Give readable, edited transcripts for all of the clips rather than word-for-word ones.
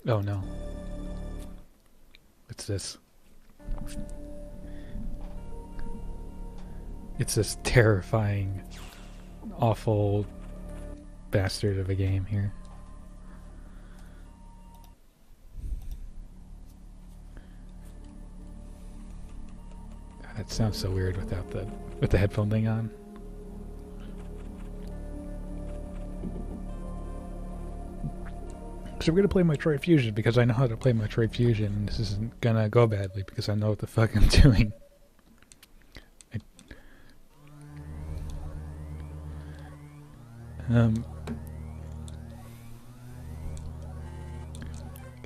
Oh no. What's this? It's this terrifying, awful bastard of a game here. That sounds so weird without the headphone thing on. So we're gonna play Metroid Fusion because I know how to play Metroid Fusion, and this isn't gonna go badly because I know what the fuck I'm doing. I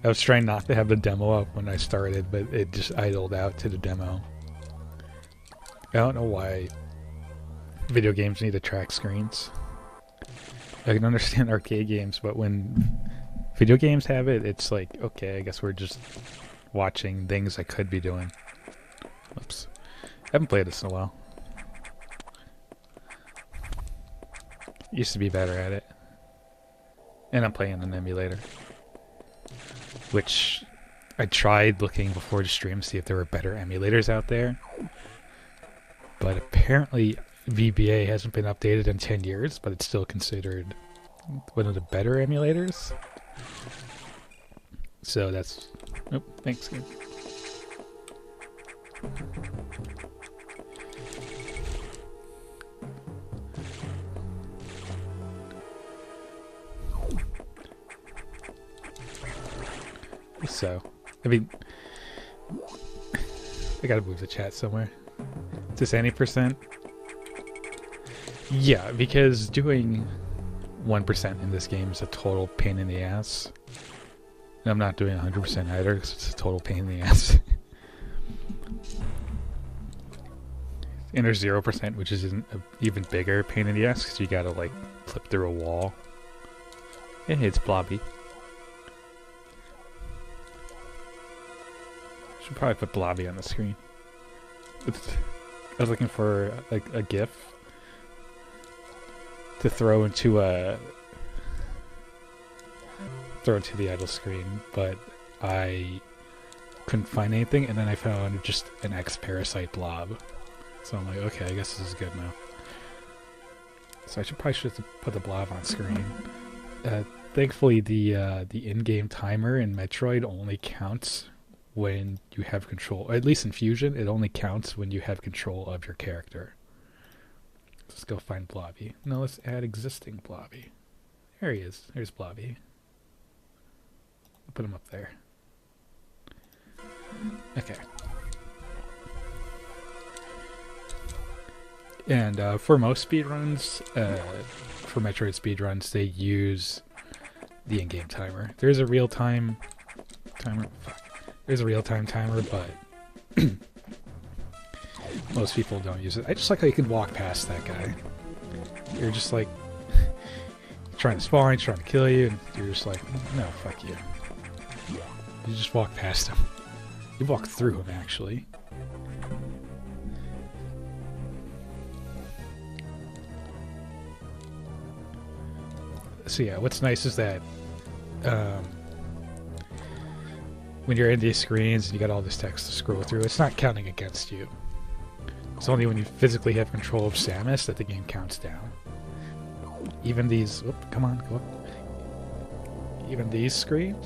was trying not to have the demo up when I started, but it just idled out to the demo. I don't know why video games need to track screens. I can understand arcade games, but when video games have it, it's like, okay, I guess we're just watching things I could be doing. Oops. I haven't played this in a while. Used to be better at it. And I'm playing an emulator. Which I tried looking before the stream to see if there were better emulators out there. But apparently VBA hasn't been updated in 10 years, but it's still considered one of the better emulators. So that's... Oh, thanks, game. So, I mean... I gotta move the chat somewhere. Is this any percent? Yeah, because doing 1% in this game is a total pain in the ass. And I'm not doing 100% either because it's a total pain in the ass. And there's 0%, which is an even bigger pain in the ass because you gotta like flip through a wall. And it's blobby. Should probably put blobby on the screen. I was looking for a GIF to throw into the idle screen, but I couldn't find anything, and then I found just an X-Parasite blob. So I'm like, okay, I guess this is good now. So I probably should put the blob on screen. Thankfully, the in-game timer in Metroid only counts when you have control. Or at least in Fusion, it only counts when you have control of your character. Let's go find Blobby. No, let's add existing Blobby. There he is. There's Blobby. I'll put him up there. Okay. And for most speedruns, for Metroid speedruns, they use the in-game timer. There's a real-time timer. Fuck. There's a real-time timer, but most people don't use it. I just like how you can walk past that guy. You're just like trying to spawn, he's trying to kill you, and you're just like, no, fuck you. You just walk past him. You walk through him, actually. So yeah, what's nice is that when you're in these screens and you got all this text to scroll through, it's not counting against you. It's only when you physically have control of Samus that the game counts down. Even these... Whoop, come on, go up. Even these screens,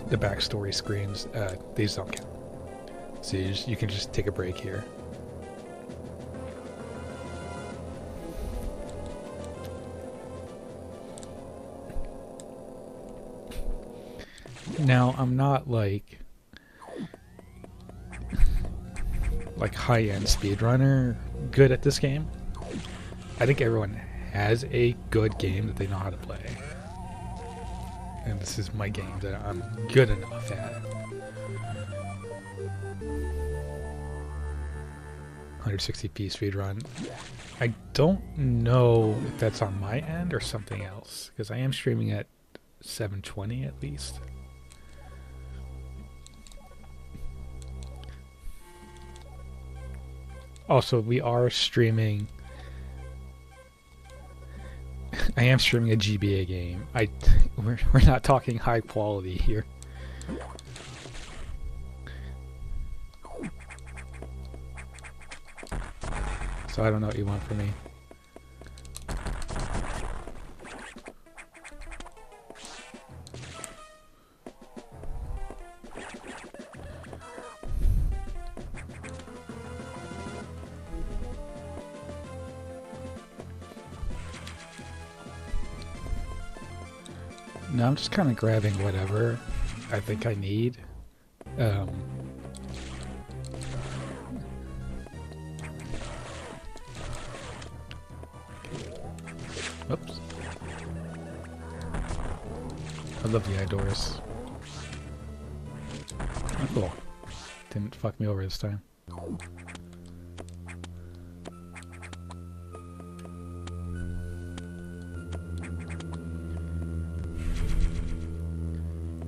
the backstory screens, these don't count. So you can just take a break here. Now, I'm not like high-end speedrunner good at this game. I think everyone has a good game that they know how to play. And this is my game that I'm good enough at. 160p speedrun. I don't know if that's on my end or something else, because I am streaming at 720 at least. Also, we are streaming I am streaming a GBA game. We're not talking high quality here. So I don't know what you want from me. No, I'm just kind of grabbing whatever I think I need. Oops. I love the outdoors. Oh, cool. Didn't fuck me over this time.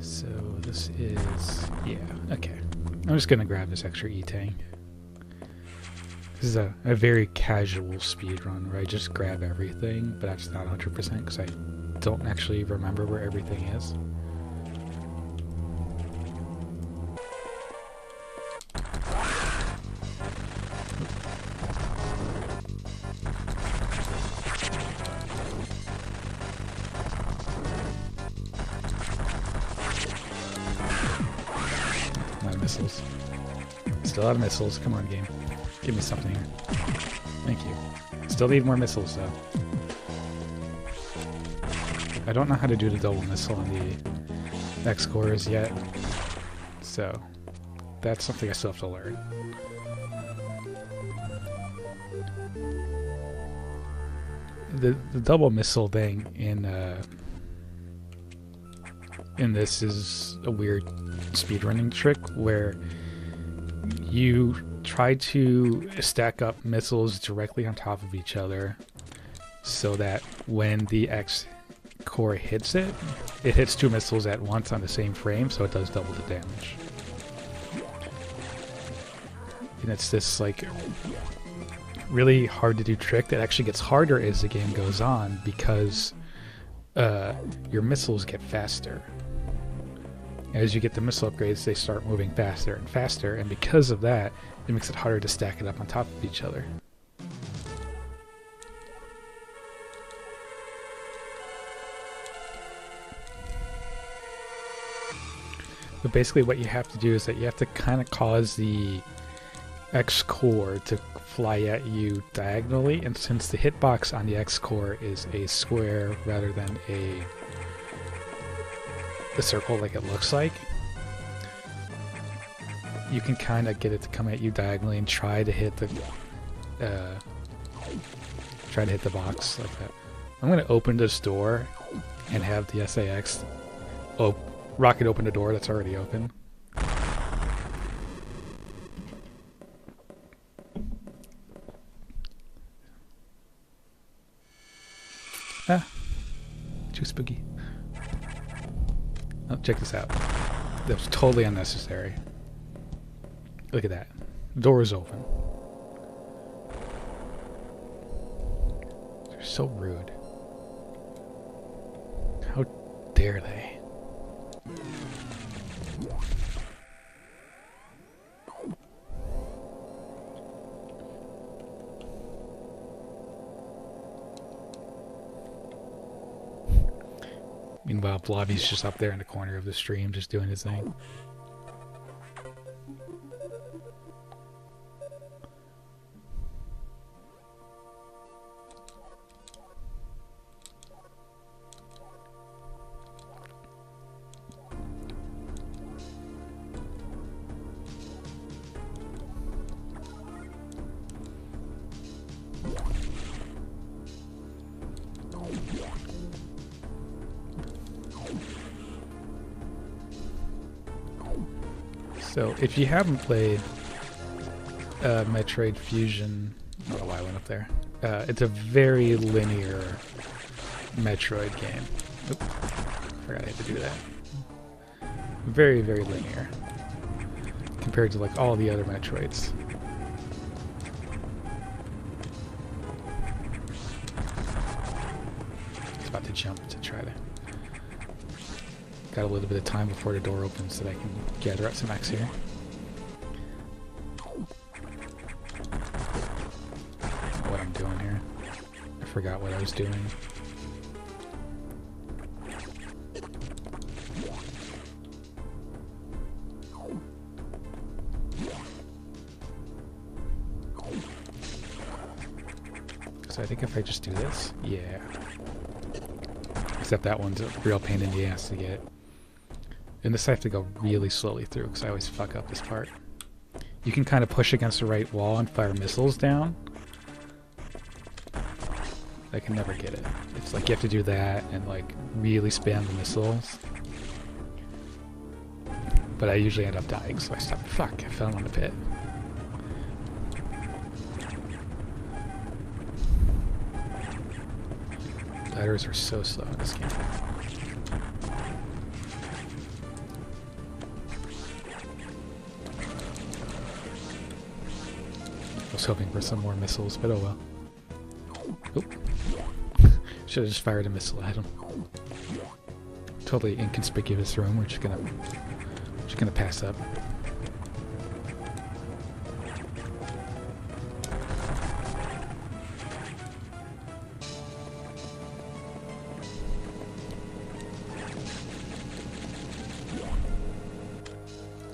So this is... yeah, okay. I'm just gonna grab this extra E-Tang. This is a very casual speedrun where I just grab everything, but that's not 100% because I don't actually remember where everything is. A lot of missiles. Still out of missiles. Come on, game. Give me something here. Thank you. Still need more missiles, though. I don't know how to do the double missile on the X-cores yet, so that's something I still have to learn. The double missile thing in this is a weird speedrunning trick where you try to stack up missiles directly on top of each other so that when the X core hits it, it hits two missiles at once on the same frame, so it does double the damage. And it's this like really hard to do trick that actually gets harder as the game goes on because your missiles get faster. As you get the missile upgrades, they start moving faster and faster, and because of that, it makes it harder to stack it up on top of each other. But basically what you have to do is that you have to kind of cause the X core to fly at you diagonally, and since the hitbox on the X core is a square rather than a circle like it looks like, you can kind of get it to come at you diagonally and try to hit the box like that. I'm gonna open this door and have the SAX rocket open the door that's already open. Ah, too spooky. Oh, check this out. That was totally unnecessary. Look at that. The door is open. They're so rude. How dare they? Meanwhile, Blobby's just up there in the corner of the stream, just doing his thing. So, if you haven't played Metroid Fusion, I don't know why I went up there. It's a very linear Metroid game. Oop, forgot I had to do that. Very, very linear compared to like all the other Metroids. about to jump to try to... Got a little bit of time before the door opens so that I can gather up some X here. What I'm doing here. I forgot what I was doing. So I think if I just do this, yeah. Except that one's a real pain in the ass to get. And this I have to go really slowly through because I always fuck up this part. You can kind of push against the right wall and fire missiles down. I can never get it. It's like you have to do that and like really spam the missiles. But I usually end up dying, so I stop. Fuck, I fell in the pit. Ladders are so slow in this game. I was hoping for some more missiles, but oh well. Oop. Should have just fired a missile at him. Totally inconspicuous room. We're just gonna pass up.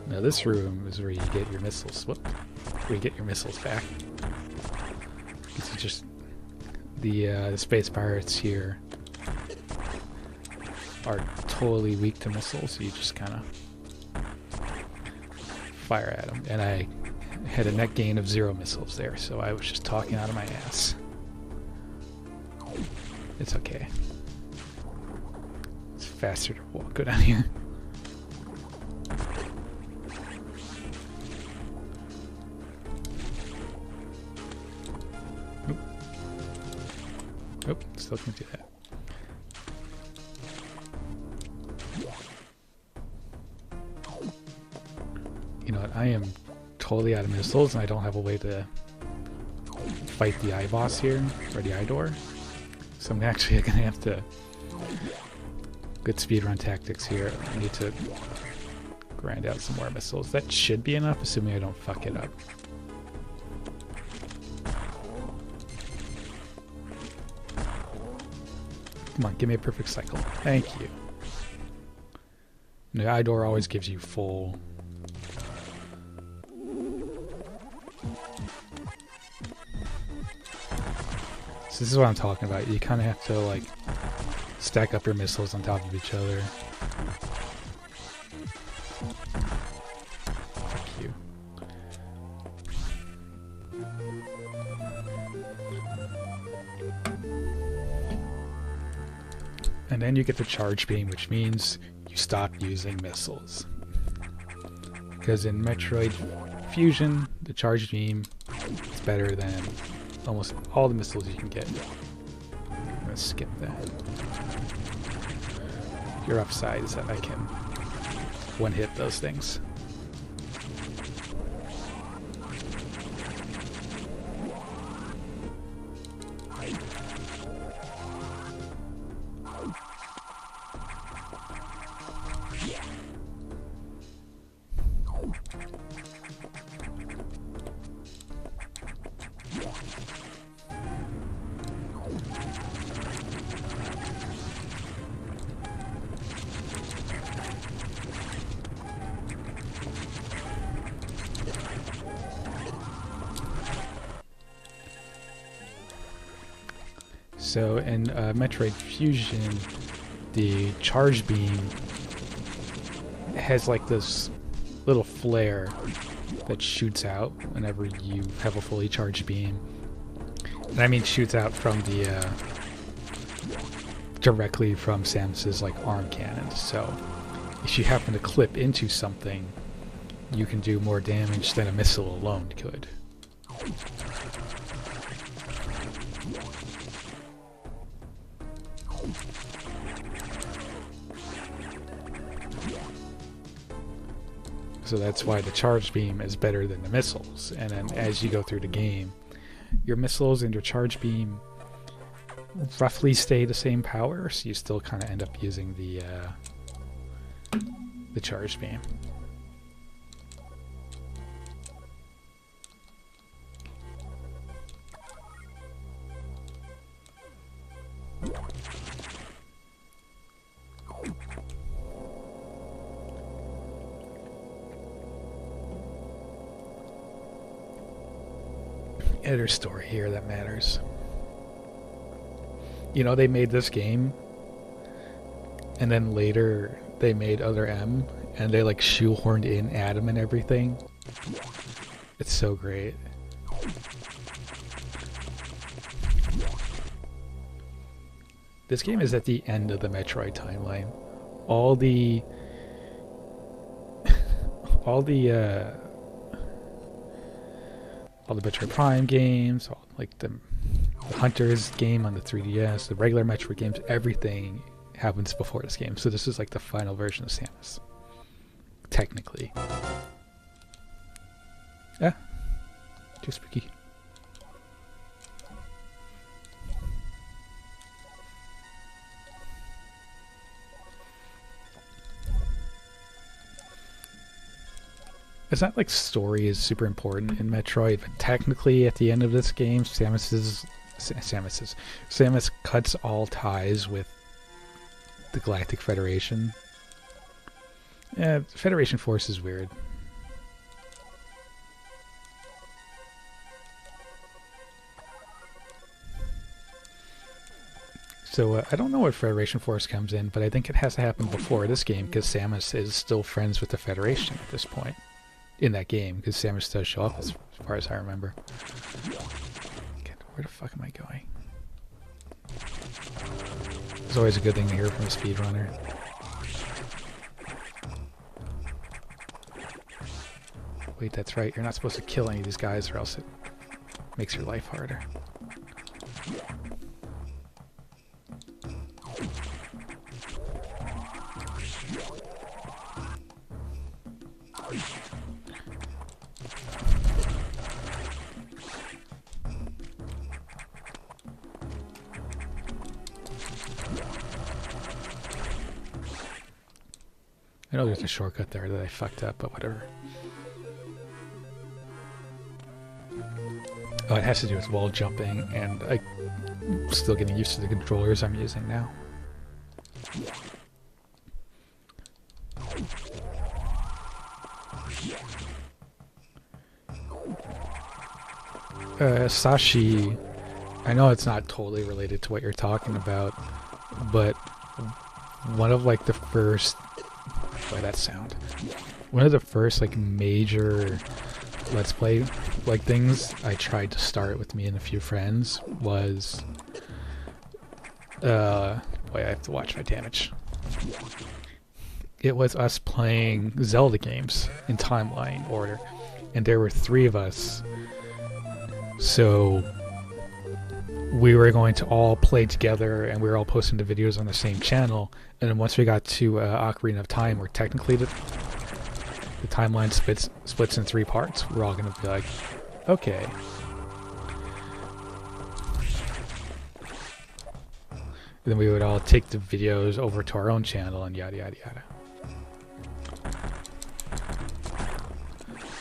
Now this room is where you get your missiles. Whoop. Where you get your missiles back. This is just the space pirates here are totally weak to missiles, so you just kind of fire at them. And I had a net gain of 0 missiles there, so I was just talking out of my ass. It's okay. It's faster to go down here. Nope, still can't do that. You know what, I am totally out of missiles and I don't have a way to fight the eye boss here, or the eye door. So I'm actually gonna have to... Good speedrun tactics here. I need to grind out some more missiles. That should be enough, assuming I don't fuck it up. Come on, give me a perfect cycle. Thank you. The eye door always gives you full... So this is what I'm talking about. You kind of have to, like, stack up your missiles on top of each other. Fuck you. And then you get the charge beam, which means you stop using missiles. Because in Metroid Fusion, the charge beam is better than almost all the missiles you can get. I'm gonna skip that. Your upside is that I can one-hit those things. So in Metroid Fusion, the charge beam has like this little flare that shoots out whenever you have a fully charged beam. And I mean shoots out from the directly from Samus's like arm cannon. So if you happen to clip into something, you can do more damage than a missile alone could. So that's why the charge beam is better than the missiles. And then as you go through the game, your missiles and your charge beam roughly stay the same power, so you still kind of end up using the charge beam. There's story here that matters. You know, they made this game, and then later they made Other M, and they like shoehorned in Adam and everything. It's so great. This game is at the end of the Metroid timeline. All the Metroid Prime games, like the Hunter's game on the 3DS, the regular Metroid games, everything happens before this game. So this is like the final version of Samus. Technically. Ah. Too spooky. It's not like story is super important in Metroid, but technically at the end of this game, Samus cuts all ties with the Galactic Federation. Yeah, Federation Force is weird. So I don't know what Federation Force comes in, but I think it has to happen before this game because Samus is still friends with the Federation at this point. In that game, because Samus does show up as far as I remember. Okay, where the fuck am I going? It's always a good thing to hear from a speedrunner. Wait, that's right. You're not supposed to kill any of these guys or else it makes your life harder. I know there's a shortcut there that I fucked up, but whatever. Oh, it has to do with wall jumping, and I'm still getting used to the controllers I'm using now. Sashi, I know it's not totally related to what you're talking about, but one of like the first... By that sound. One of the first like major Let's Play like things I tried to start with me and a few friends was boy, I have to watch my damage. It was us playing Zelda games in timeline order, and there were 3 of us, so we were going to all play together, and we were all posting the videos on the same channel. And then once we got to Ocarina of Time, where technically the timeline splits in 3 parts, we're all going to be like, okay. And then we would all take the videos over to our own channel and yada yada yada.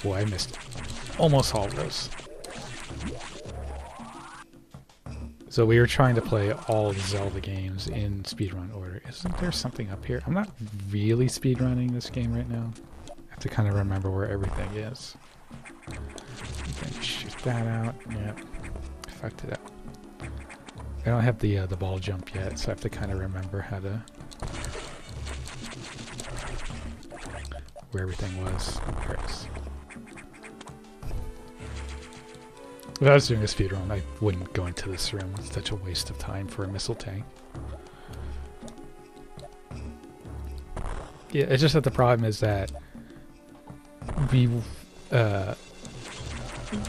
Boy, I missed almost all of those. So we were trying to play all the Zelda games in speedrun order. Isn't there something up here? I'm not really speedrunning this game right now. I have to kind of remember where everything is. Okay, shoot that out. Yep. I fucked it up. I don't have the ball jump yet, so I have to kind of remember how to... where everything was. There it is. If I was doing a speedrun, I wouldn't go into this room. It's such a waste of time for a missile tank. Yeah, it's just that the problem is that we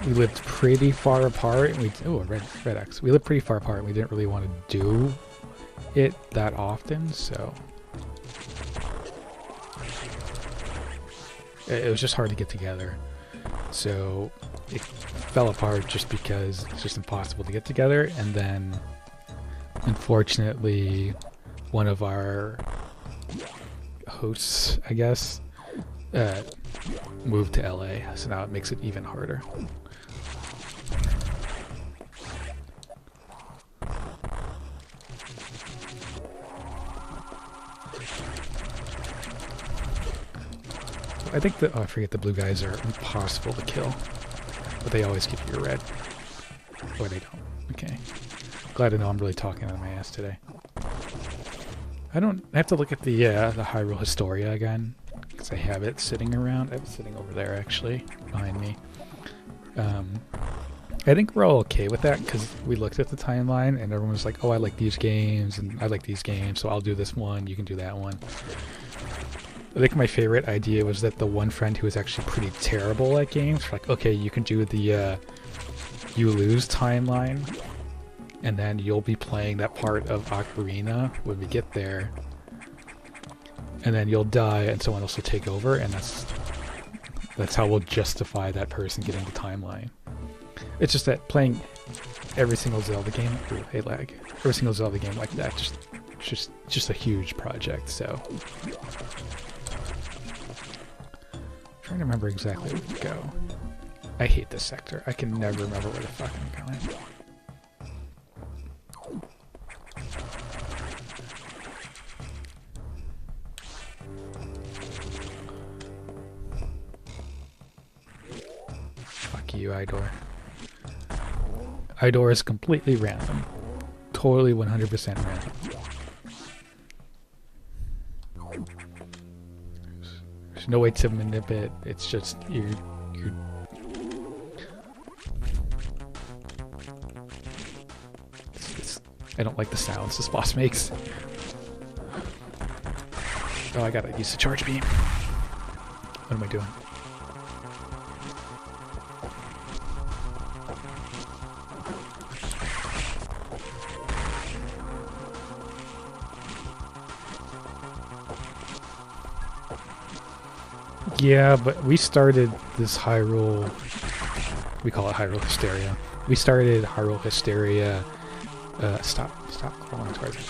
lived pretty far apart. And a red X. We lived pretty far apart. And we didn't really want to do it that often, so it was just hard to get together. So it fell apart just because it's just impossible to get together. And then Unfortunately, one of our hosts, I guess, moved to LA, so now it makes it even harder. I think I forget, the blue guys are impossible to kill, but they always give you a red. Or they don't. Okay. Glad to know I'm really talking out of my ass today. I have to look at the Hyrule Historia again, because I have it sitting around. I have it sitting over there, actually, behind me. I think we're all okay with that, because we looked at the timeline, and everyone was like, oh, I like these games, and I like these games, so I'll do this one, you can do that one. I think my favorite idea was that the one friend who was actually pretty terrible at games, like, okay, you can do the you lose timeline, and then you'll be playing that part of Ocarina when we get there, and then you'll die and someone else will take over, and that's how we'll justify that person getting the timeline. It's just that playing every single Zelda game, ooh, hey lag, every single Zelda game like that, just a huge project, so. I'm trying to remember exactly where to go. I hate this sector. I can never remember where the fuck I'm going. Fuck you, Idor. Idor is completely random. Totally 100% random. There's no way to manipulate. It's just you're I don't like the sounds this boss makes. Oh, I gotta use the charge beam. What am I doing? Yeah, but we started this Hyrule... We call it Hyrule Hysteria. We started Hyrule Hysteria... Stop crawling towards it.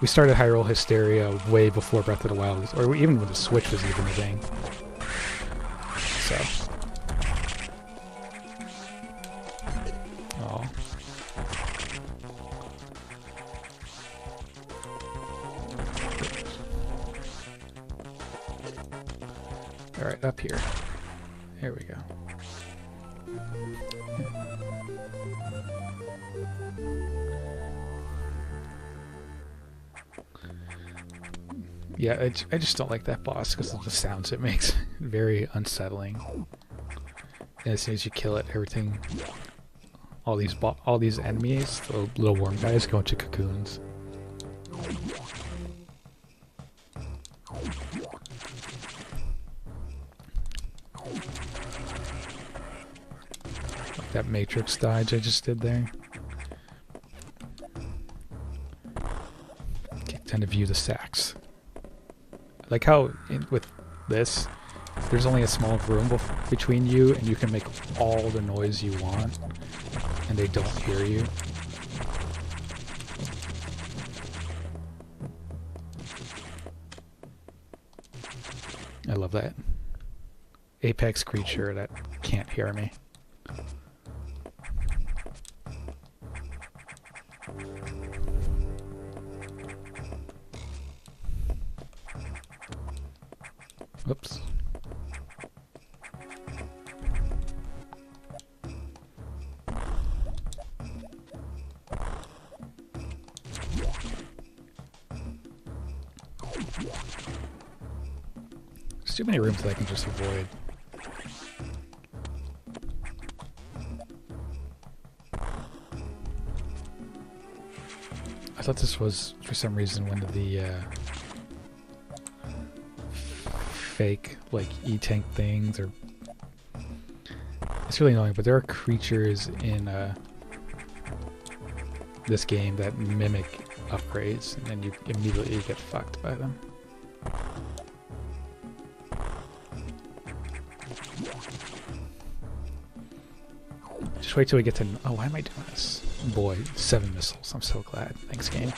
We started Hyrule Hysteria way before Breath of the Wild, or even when the Switch was even a thing. So. Oh. Alright, up here. Here we go. Yeah, I just don't like that boss because of the sounds it makes. Very unsettling. And as soon as you kill it, everything, all these enemies, the little worm guys, go into cocoons. Like that Matrix dodge I just did there. Okay, time to view the sacks. Like how with this, there's only a small room between you, and you can make all the noise you want, and they don't hear you. I love that. Apex creature that can't hear me. Whoops. There's too many rooms that I can just avoid. I thought this was, for some reason, one of the fake, like, E-tank things, or... It's really annoying, but there are creatures in this game that mimic upgrades, and then you immediately get fucked by them. Just wait till we get to... Oh, why am I doing this? boy, 7 missiles. I'm so glad. Thanks, game.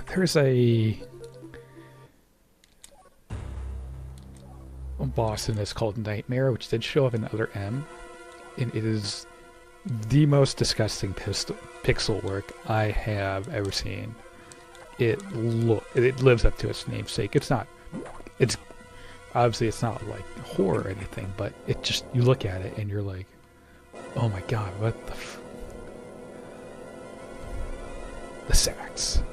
There's a boss in this called Nightmare, which did show up in Other M, and it is the most disgusting pixel work I have ever seen. It lives up to its namesake. It's obviously it's not like horror or anything, but it just, you look at it and you're like, oh my god, what the sacks.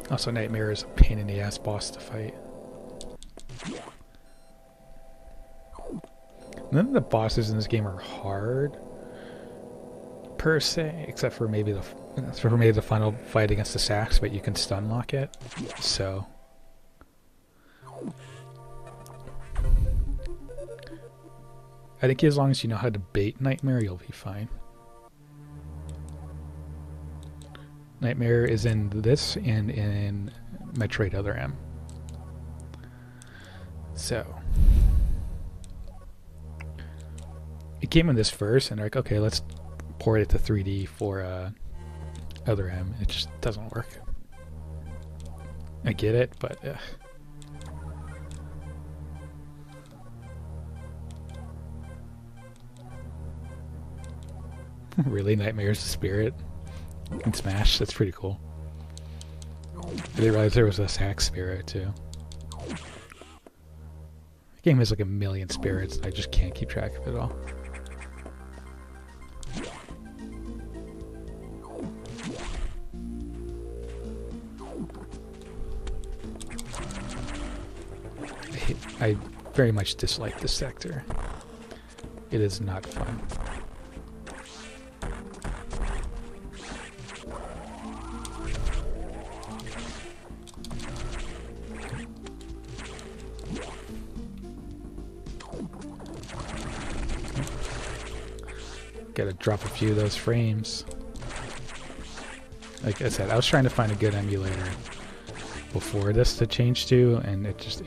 Also, Nightmare is a pain in the ass boss to fight. None of the bosses in this game are hard, per se, except for maybe the final fight against the sacks, but you can stun lock it. So, I think as long as you know how to bait Nightmare, you'll be fine. Nightmare is in this and in Metroid Other M. So, it came in this first, and they're like, okay, let's port it to 3D for Other M. It just doesn't work. I get it, but really, Nightmare's the spirit in Smash? That's pretty cool. I didn't realize there was a sack spirit too. The game has like 1 million spirits, and I just can't keep track of it all. I very much dislike this sector. It is not fun. Gotta drop a few of those frames. Like I said, I was trying to find a good emulator before this to change to, and it just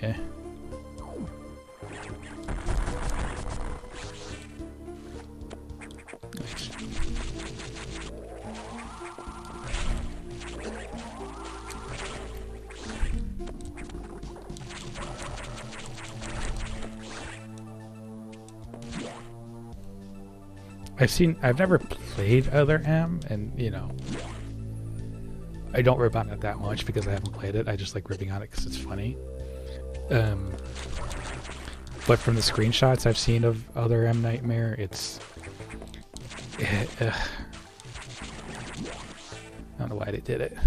I've never played Other M, and you know, I don't rip on it that much because I haven't played it. I just like ripping on it because it's funny. But from the screenshots I've seen of Other M Nightmare, it's I don't know why they did it.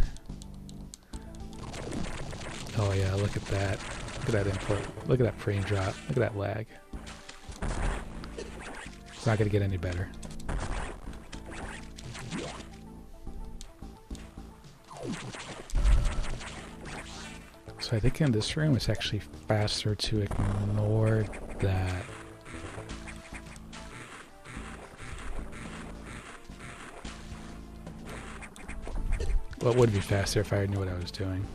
Oh yeah, look at that. Look at that input. Look at that frame drop. Look at that lag. It's not going to get any better. So I think in this room it's actually faster to ignore that. Well, it would be faster if I knew what I was doing.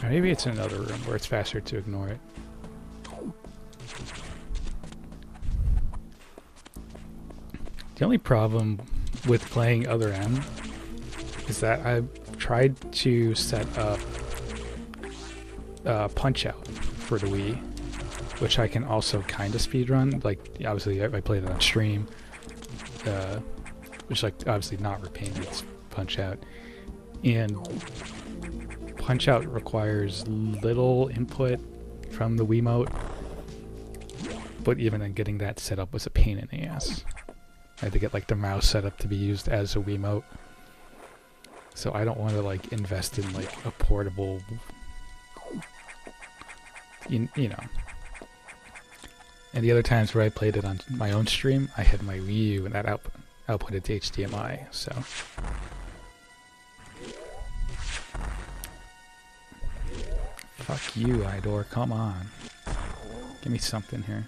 Or maybe it's in another room where it's faster to ignore it. The only problem with playing Other M is that I've tried to set up Punch-Out for the Wii, which I can also kind of speedrun. Like, obviously, I played it on stream, which, like, obviously not Repainted, it's Punch-Out. And Punch-Out requires little input from the Wiimote, but even then getting that set up was a pain in the ass. I had to get like the mouse set up to be used as a Wiimote. So I don't want to like invest in like a portable, you know. And the other times where I played it on my own stream, I had my Wii U and that outputted to HDMI, so. Fuck you, Idor, come on. Give me something here.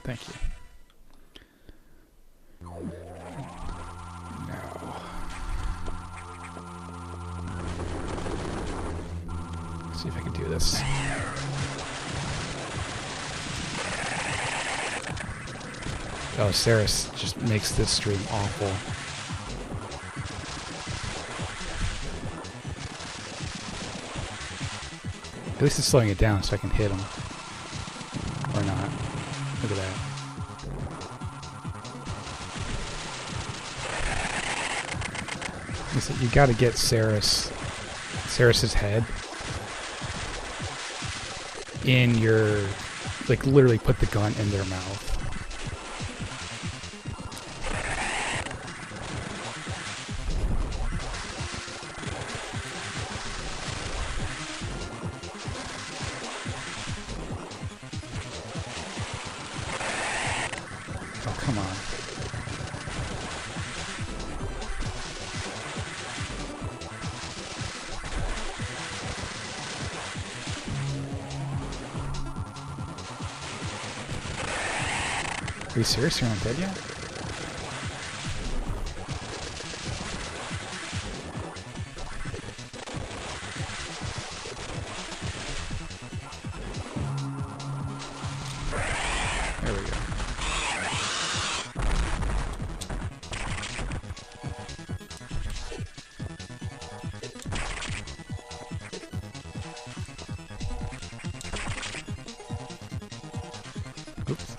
Thank you. No. Let's see if I can do this. Oh, Saris just makes this stream awful. At least it's slowing it down so I can hit him. Or not. Look at that. You gotta get Saris's head in your, like, literally put the gun in their mouth. Oh, come on. Are you serious? You're not dead yet? There we go. Oops.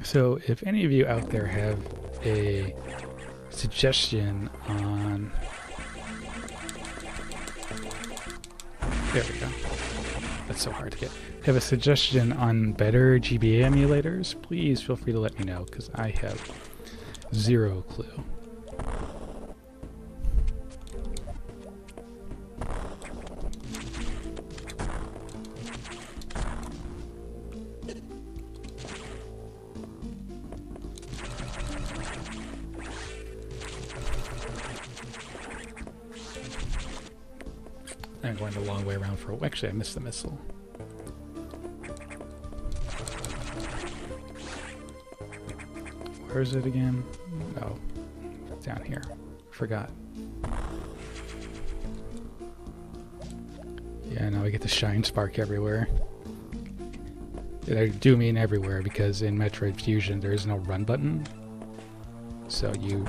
So, if any of you out there have a suggestion on... There we go. That's so hard to get. Have a suggestion on better GBA emulators? Please feel free to let me know, because I have zero clue. I'm going the long way around for... Actually, I missed the missile. Where is it again? Oh, down here. Forgot. Yeah, now we get the shine spark everywhere. And I do mean everywhere, because in Metroid Fusion there is no run button. So you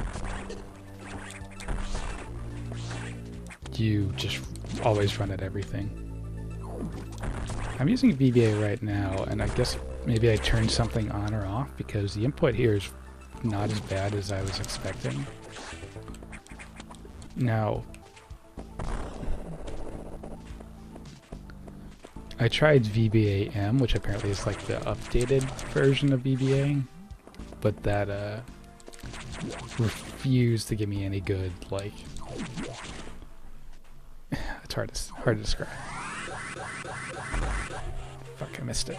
just always run at everything. I'm using VBA right now, and I guess maybe I turned something on or off, because the input here is not as bad as I was expecting. Now, I tried VBA-M, which apparently is like the updated version of VBA, but that refused to give me any good, like... It's hard to describe. Fuck, I missed it.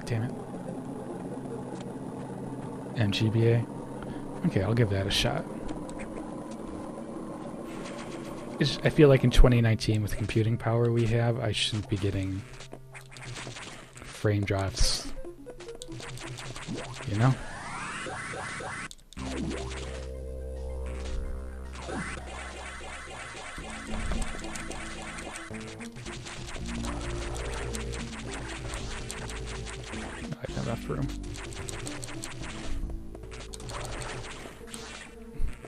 Damn it. MGBA? Okay, I'll give that a shot. I feel like in 2019, with the computing power we have, I shouldn't be getting frame drops. You know? I have enough room.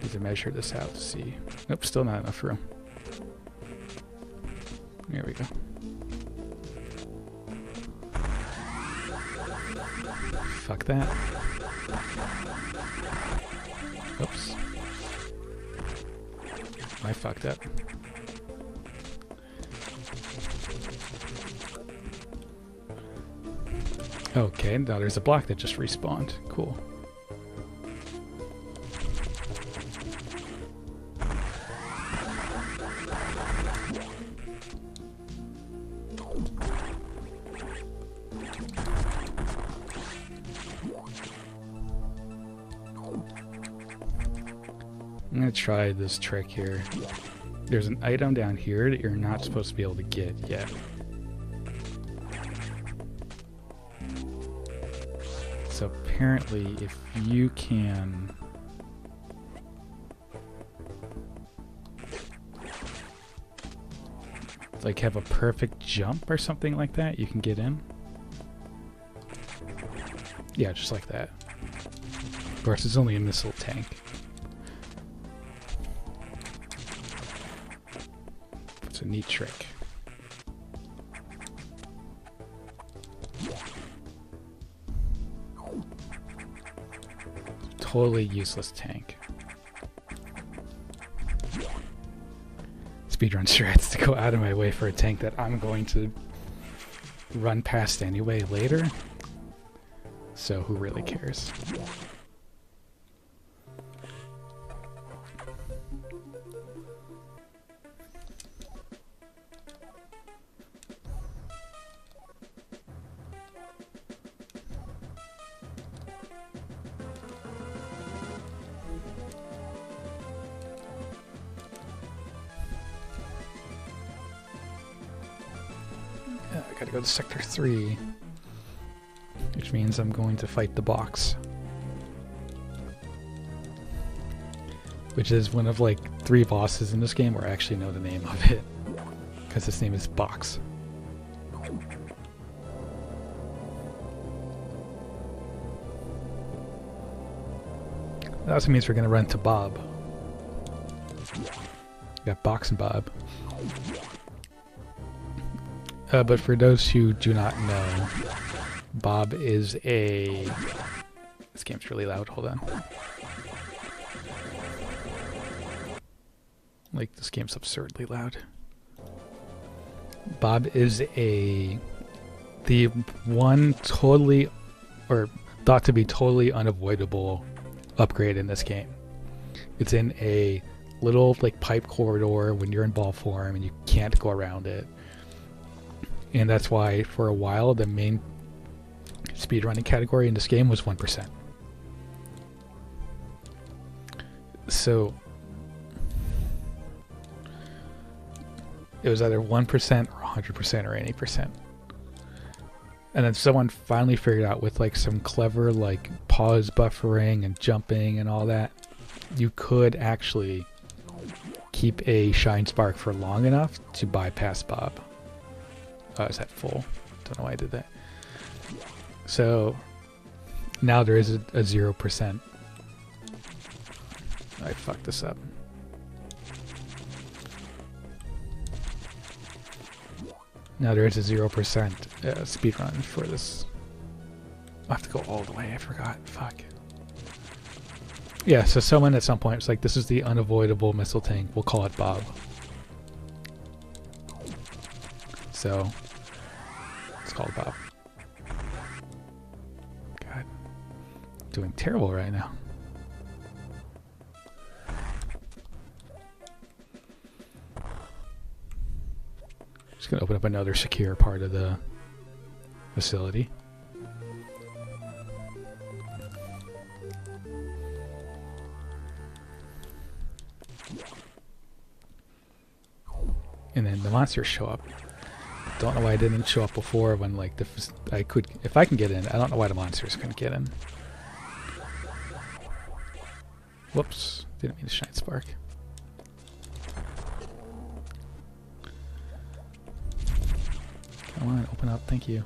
Need to measure this out to see. Nope, still not enough room. There we go. Fuck that. Oops. I fucked up. Okay, now there's a block that just respawned. Cool. I'm gonna try this trick here. There's an item down here that you're not supposed to be able to get yet. So apparently, if you can... like have a perfect jump or something like that, you can get in. Yeah, just like that. Of course, it's only a missile tank. It's a neat trick. Totally useless tank. Speedrun strats to go out of my way for a tank that I'm going to run past anyway later. So who really cares? I gotta go to Sector 3, which means I'm going to fight the box. Which is one of like 3 bosses in this game where I actually know the name of it. Because his name is Box. That also means we're gonna run to Bob. We got Box and Bob. But for those who do not know, Bob is a... This game's really loud, hold on. Like, this game's absurdly loud. Bob is the one totally, or thought to be totally unavoidable upgrade in this game. It's in a little, like, pipe corridor when you're in ball form and you can't go around it. And that's why, for a while, the main speedrunning category in this game was 1%. So, it was either 1% or 100% or 80%. And then someone finally figured out with, like, some clever, like, pause buffering and jumping and all that, you could actually keep a Shine Spark for long enough to bypass Bob. Oh, is that full? Don't know why I did that. So now there is a 0%. I fucked this up. Now there is a 0% speedrun for this. I have to go all the way, I forgot. Fuck. Yeah, so someone at some point was like, this is the unavoidable missile tank. We'll call it Bob. So, it's called Bob. God. Doing terrible right now. Just gonna open up another secure part of the facility. And then the monsters show up. Don't know why I didn't show up before when, like, I could, if I can get in. I don't know why the monsters couldn't get in. Whoops, didn't mean to Shine Spark. Come on, open up, thank you.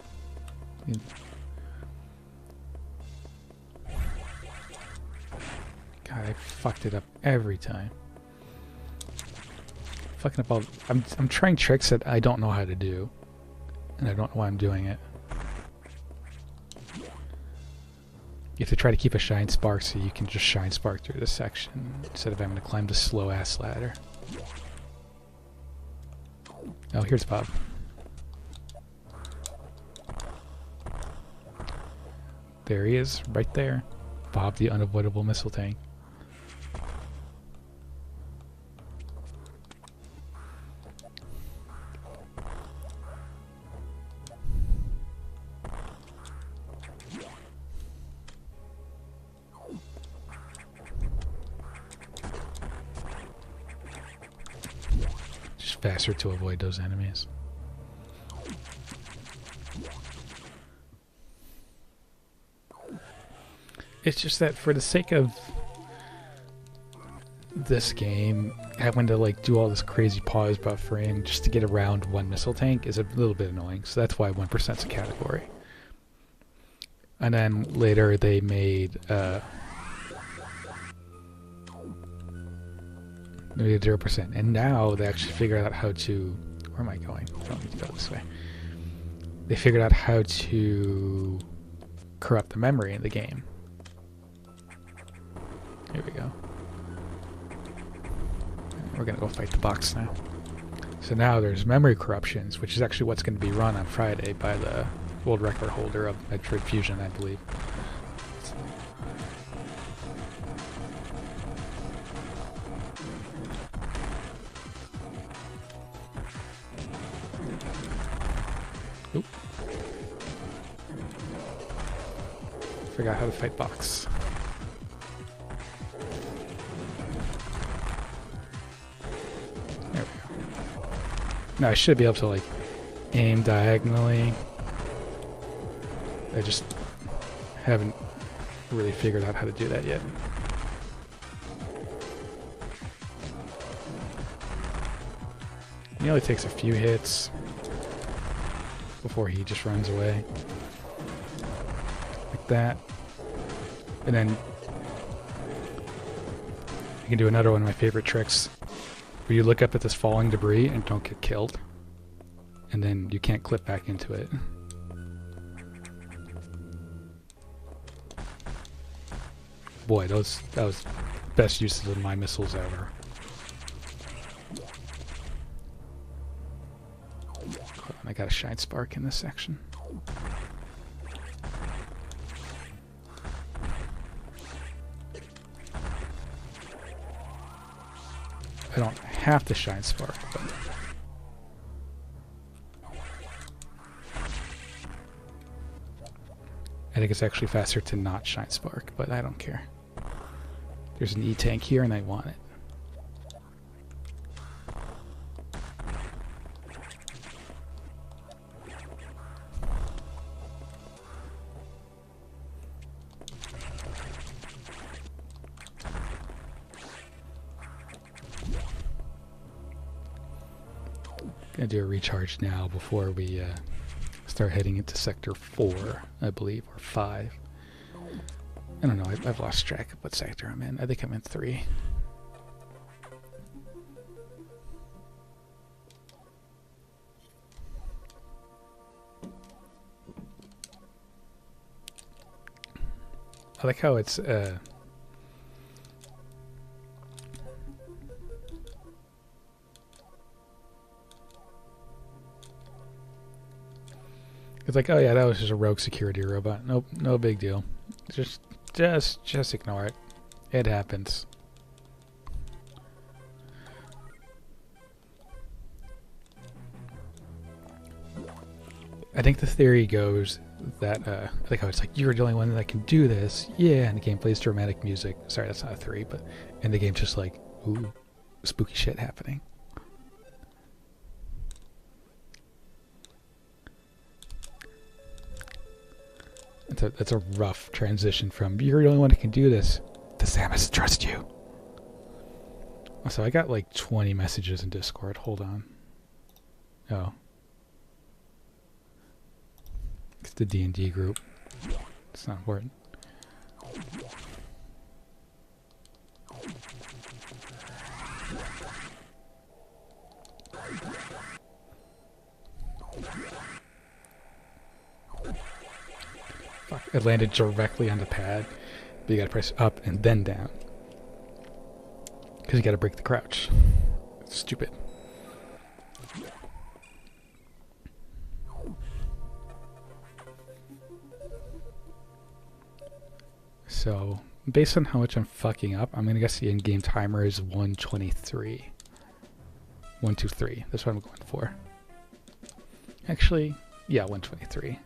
God, I fucked it up every time. Fucking up all, I'm trying tricks that I don't know how to do. And I don't know why I'm doing it. You have to try to keep a Shine Spark so you can just Shine Spark through this section instead of having to climb the slow-ass ladder. Oh, here's Bob. There he is, right there. Bob the unavoidable missile tank. faster to avoid those enemies. It's just that for the sake of this game, having to like do all this crazy pause buffering just to get around one missile tank is a little bit annoying. So that's why 1% is a category. And then later they made 0%. And now they actually figured out how to... Where am I going? I don't need to go this way. They figured out how to corrupt the memory in the game. Here we go. We're gonna go fight the box now. So now there's memory corruptions, which is actually what's going to be run on Friday by the world record holder of Metroid Fusion, I believe. Oop. Forgot how to fight box. There we go. Now I should be able to like aim diagonally. I just haven't really figured out how to do that yet. He only takes a few hits before he just runs away. Like that. And then you can do another one of my favorite tricks where you look up at this falling debris and don't get killed. And then you can't clip back into it. Boy, that was best uses of my missiles ever. Hold on, I got a shine spark in this section. I don't have to shine spark, but I think it's actually faster to not shine spark, but I don't care. There's an E-tank here and I want it. Gonna do a recharge now before we start heading into Sector 4, I believe, or 5. I don't know, I've lost track of what sector I'm in. I think I'm in 3. I like how it's it's like, oh yeah, that was just a rogue security robot. Nope, no big deal. Just ignore it. It happens. I think the theory goes that I like how it's like, you're the only one that can do this. Yeah, and the game plays dramatic music. Sorry, that's not a theory, but and the game's just like, ooh, spooky shit happening. That's a rough transition from you're the only one that can do this to Samus, trust you. So I got like 20 messages in Discord. Hold on. Oh. It's the D&D group. It's not important. Fuck, it landed directly on the pad. But you gotta press up and then down. Because you gotta break the crouch. It's stupid. So, based on how much I'm fucking up, I'm gonna guess the in-game timer is 123. 123. That's what I'm going for. Actually, yeah, 123.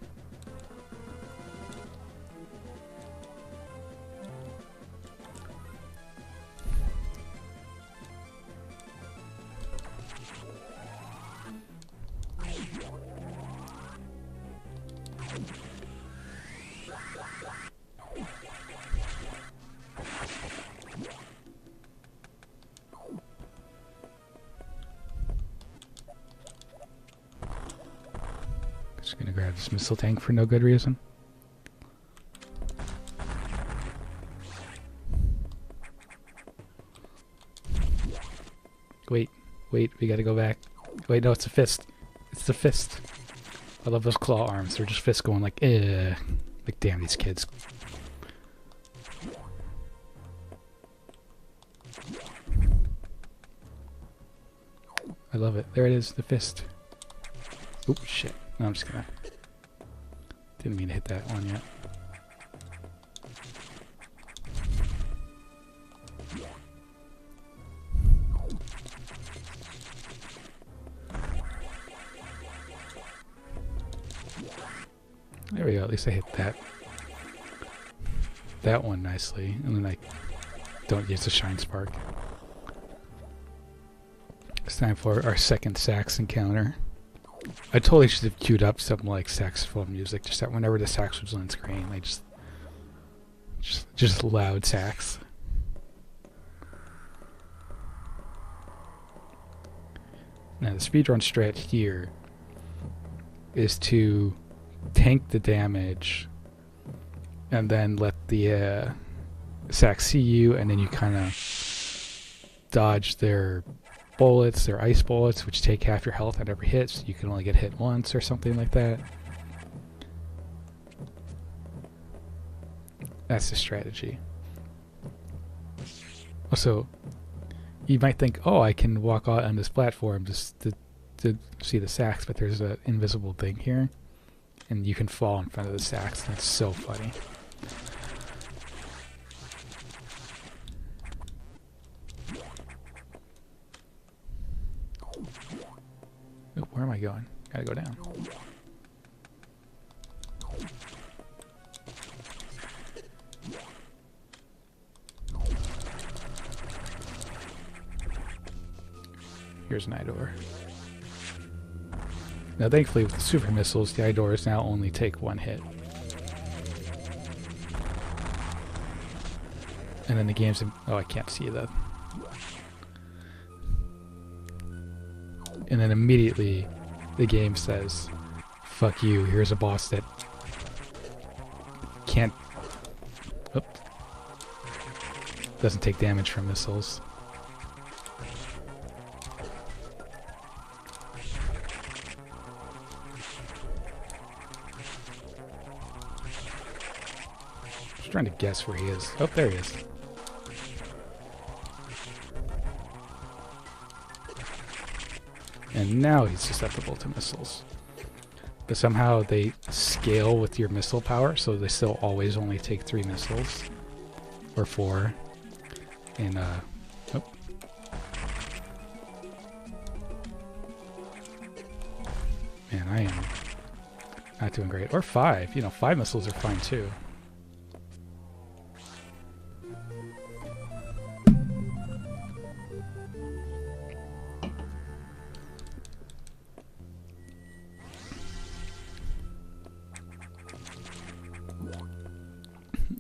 Just gonna grab this missile tank for no good reason. Wait, we gotta go back. Wait, no, it's a fist. It's the fist. I love those claw arms. They're just fists going like, eh. Like, damn these kids. I love it. There it is, the fist. Oop, shit. No, I'm just gonna... Didn't mean to hit that one yet. There we go, at least I hit that one nicely, and then I don't use the shine spark. It's time for our second sax encounter. I totally should have queued up something like saxophone music, just that whenever the sax was on screen, I just loud sax. Now the speedrun strat here is to tank the damage and then let the sax see you, and then you kind of dodge their bullets, their ice bullets, which take half your health on every hit, so you can only get hit once or something like that. That's the strategy. Also, you might think, oh, I can walk out on this platform just to see the sax, but there's an invisible thing here, and you can fall in front of the sax. That's so funny. Oh, where am I going? Gotta go down. Here's an eye door. Now thankfully with the super missiles, the eye doors now only take one hit. And then the game's... oh, I can't see that. And then immediately the game says, fuck you, here's a boss that can't... oop, doesn't take damage from missiles. Just trying to guess where he is. Oh, there he is. And now he's susceptible to missiles. But somehow they scale with your missile power, so they still always only take 3 missiles. Or 4. And, oh. Man, I am not doing great. Or 5. You know, 5 missiles are fine too.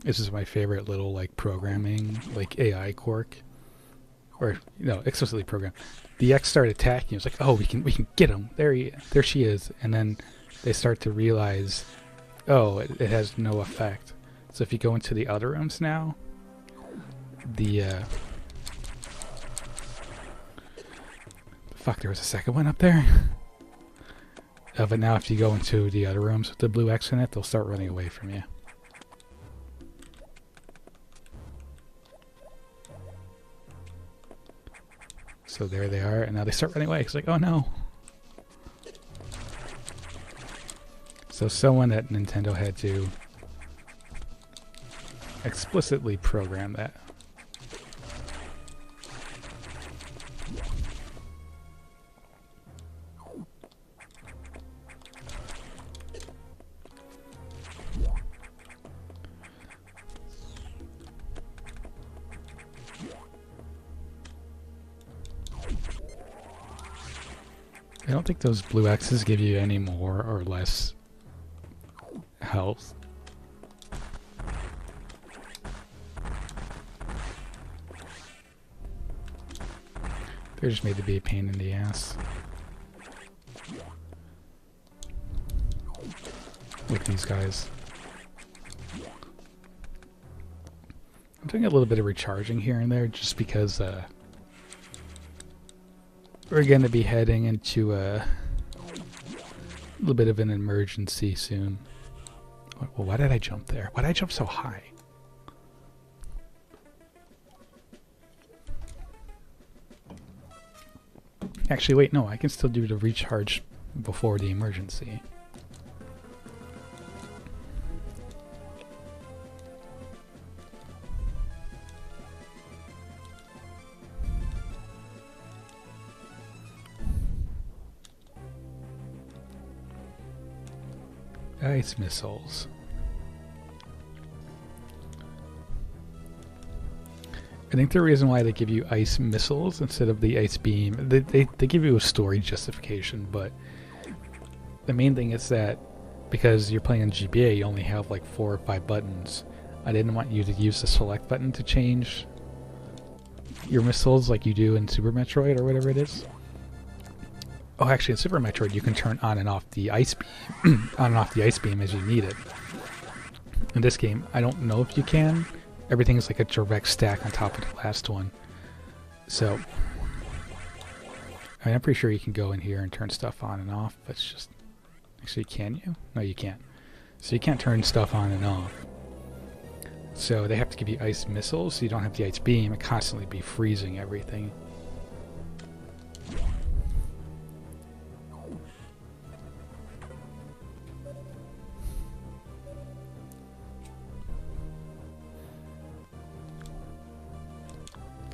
This is my favorite little like programming, like AI quirk, or you know, explicitly programmed. The X start attacking. It's like, oh, we can get him. There she is. And then they start to realize, oh, it has no effect. So if you go into the other rooms now, fuck, there was a second one up there. But now if you go into the other rooms with the blue X in it, they'll start running away from you. So there they are, and now they start running away. It's like, oh no. So someone at Nintendo had to explicitly program that. I don't think those blue X's give you any more or less health. They're just made to be a pain in the ass. With these guys. I'm doing a little bit of recharging here and there just because we're going to be heading into a little bit of an emergency soon. Well, why did I jump there? Why did I jump so high? Actually, wait, no, I can still do the recharge before the emergency. Ice missiles. I think the reason why they give you ice missiles instead of the ice beam, they give you a story justification, but the main thing is that because you're playing on GBA, you only have like 4 or 5 buttons. I didn't want you to use the select button to change your missiles like you do in Super Metroid or whatever it is. Oh, actually, in Super Metroid, you can turn on and off the ice beam, on and off the ice beam as you need it. In this game, I don't know if you can. Everything's like a direct stack on top of the last one. So, I mean, I'm pretty sure you can go in here and turn stuff on and off, but it's just... Actually, can you? No, you can't. So you can't turn stuff on and off. So they have to give you ice missiles, so you don't have the ice beam and constantly be freezing everything.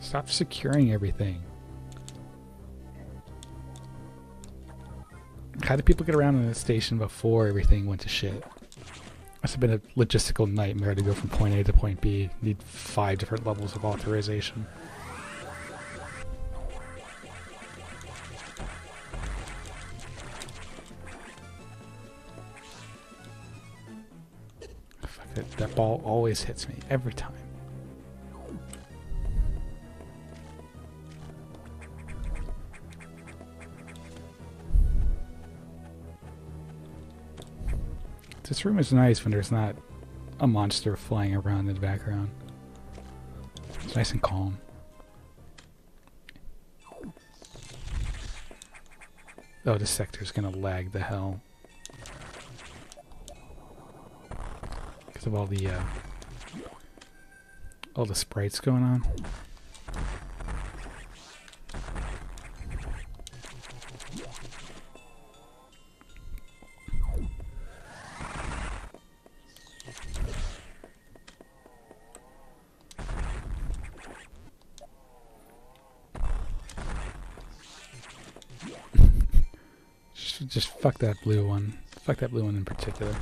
Stop securing everything. How did people get around in the station before everything went to shit? Must have been a logistical nightmare to go from point A to point B. Need 5 different levels of authorization. Fuck it, that ball always hits me every time. This room is nice when there's not a monster flying around in the background. It's nice and calm. Oh, this sector's gonna lag the hell. Because of all the sprites going on. Just fuck that blue one. Fuck that blue one in particular.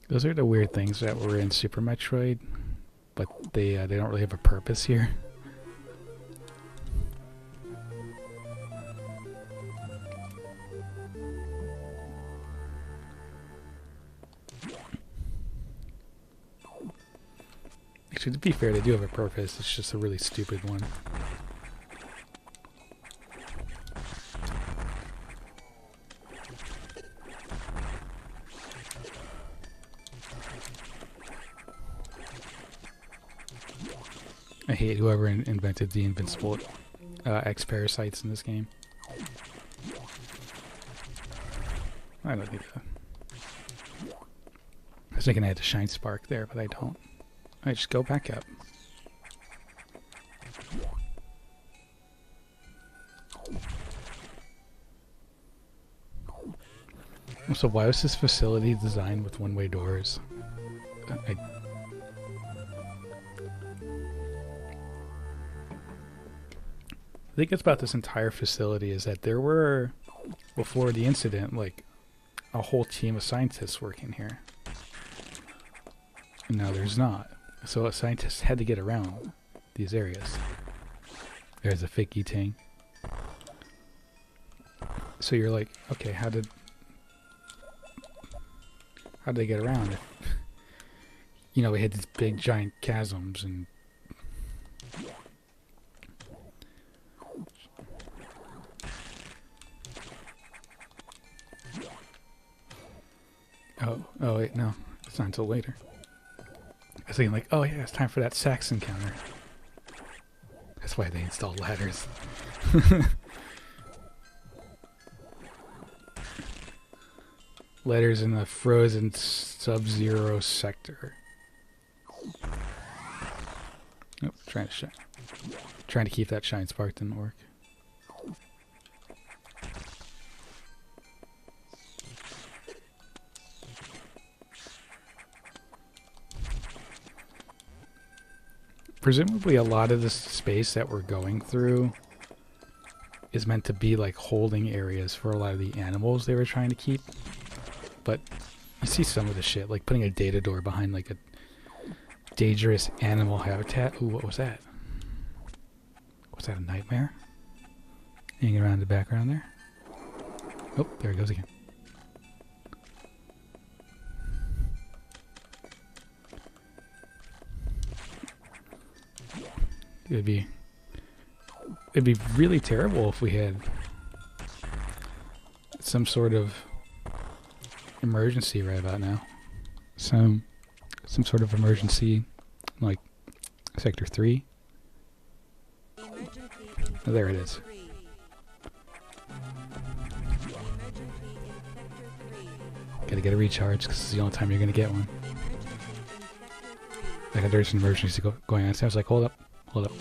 Those are the weird things that were in Super Metroid, but they don't really have a purpose here. Actually, to be fair, they do have a purpose. It's just a really stupid one. I hate whoever invented the invincible X parasites in this game. I don't need that. I was thinking I had to shine spark there, but I don't. I just go back up. So why was this facility designed with one-way doors? I think it's about this entire facility is that there were before the incident, like, a whole team of scientists working here. And now there's not. So scientists had to get around these areas. There's a fake E-Tang. So you're like, okay, how did they get around? You know, we had these big giant chasms and oh wait, no, it's not until later. I was thinking like, oh yeah, it's time for that Sax encounter. That's why they installed ladders. Ladders in the frozen sub-zero sector. Oh, trying to keep that shine spark didn't work. Presumably a lot of this space that we're going through is meant to be like holding areas for a lot of the animals they were trying to keep. But you see some of the shit, like putting a data door behind like a dangerous animal habitat. Ooh, what was that? Was that a nightmare? Hanging around the background there. Oh, there it goes again. It'd be really terrible if we had some sort of emergency right about now. Some sort of emergency, like Sector 3. Oh, there it is. Gotta get a recharge because it's the only time you're gonna get one. Like there's an emergency going on. So I was like, hold up. Hold up.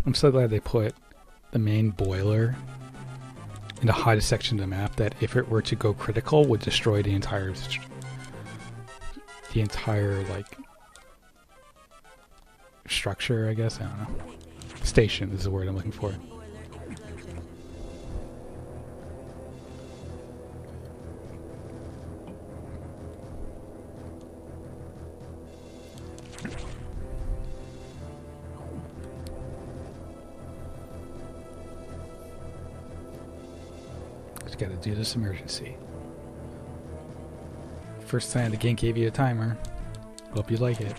I'm so glad they put the main boiler in the hottest section of the map that if it were to go critical would destroy the entire like structure, I guess. I don't know. Station is the word I'm looking for. Got to do this emergency. First time the game gave you a timer. Hope you like it.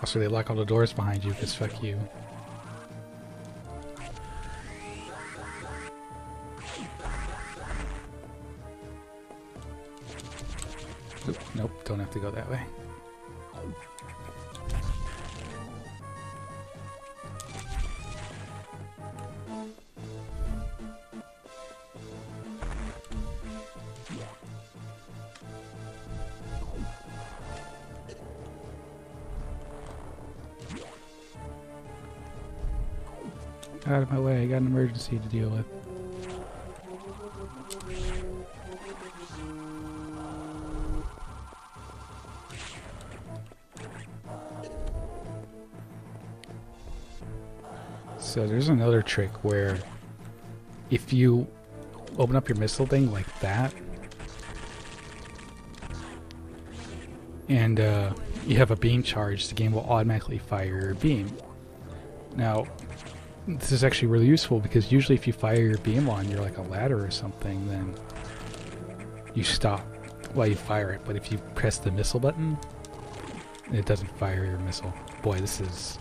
Also, they lock all the doors behind you because fuck you. Oop, nope, don't have to go that way. Out of my way, I got an emergency to deal with. So there's another trick where if you open up your missile thing like that and you have a beam charge, the game will automatically fire your beam. Now, this is actually really useful because usually if you fire your beam on you're like a ladder or something, then you stop while you fire it. But if you press the missile button, it doesn't fire your missile. Boy, this is...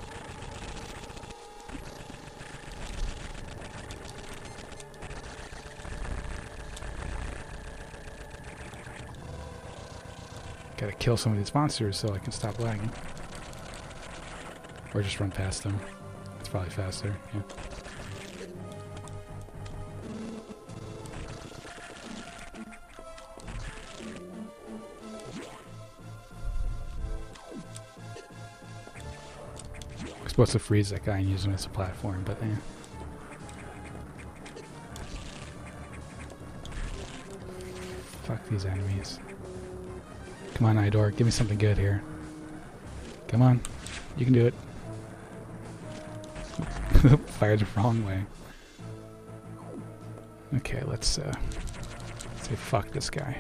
Gotta kill some of these monsters so I can stop lagging. Or just run past them. It's probably faster, yeah. We're supposed to freeze that guy and use him as a platform, but yeah. Fuck these enemies. Come on, Idor. Give me something good here. Come on. You can do it. Fired the wrong way. Okay, let's say fuck this guy.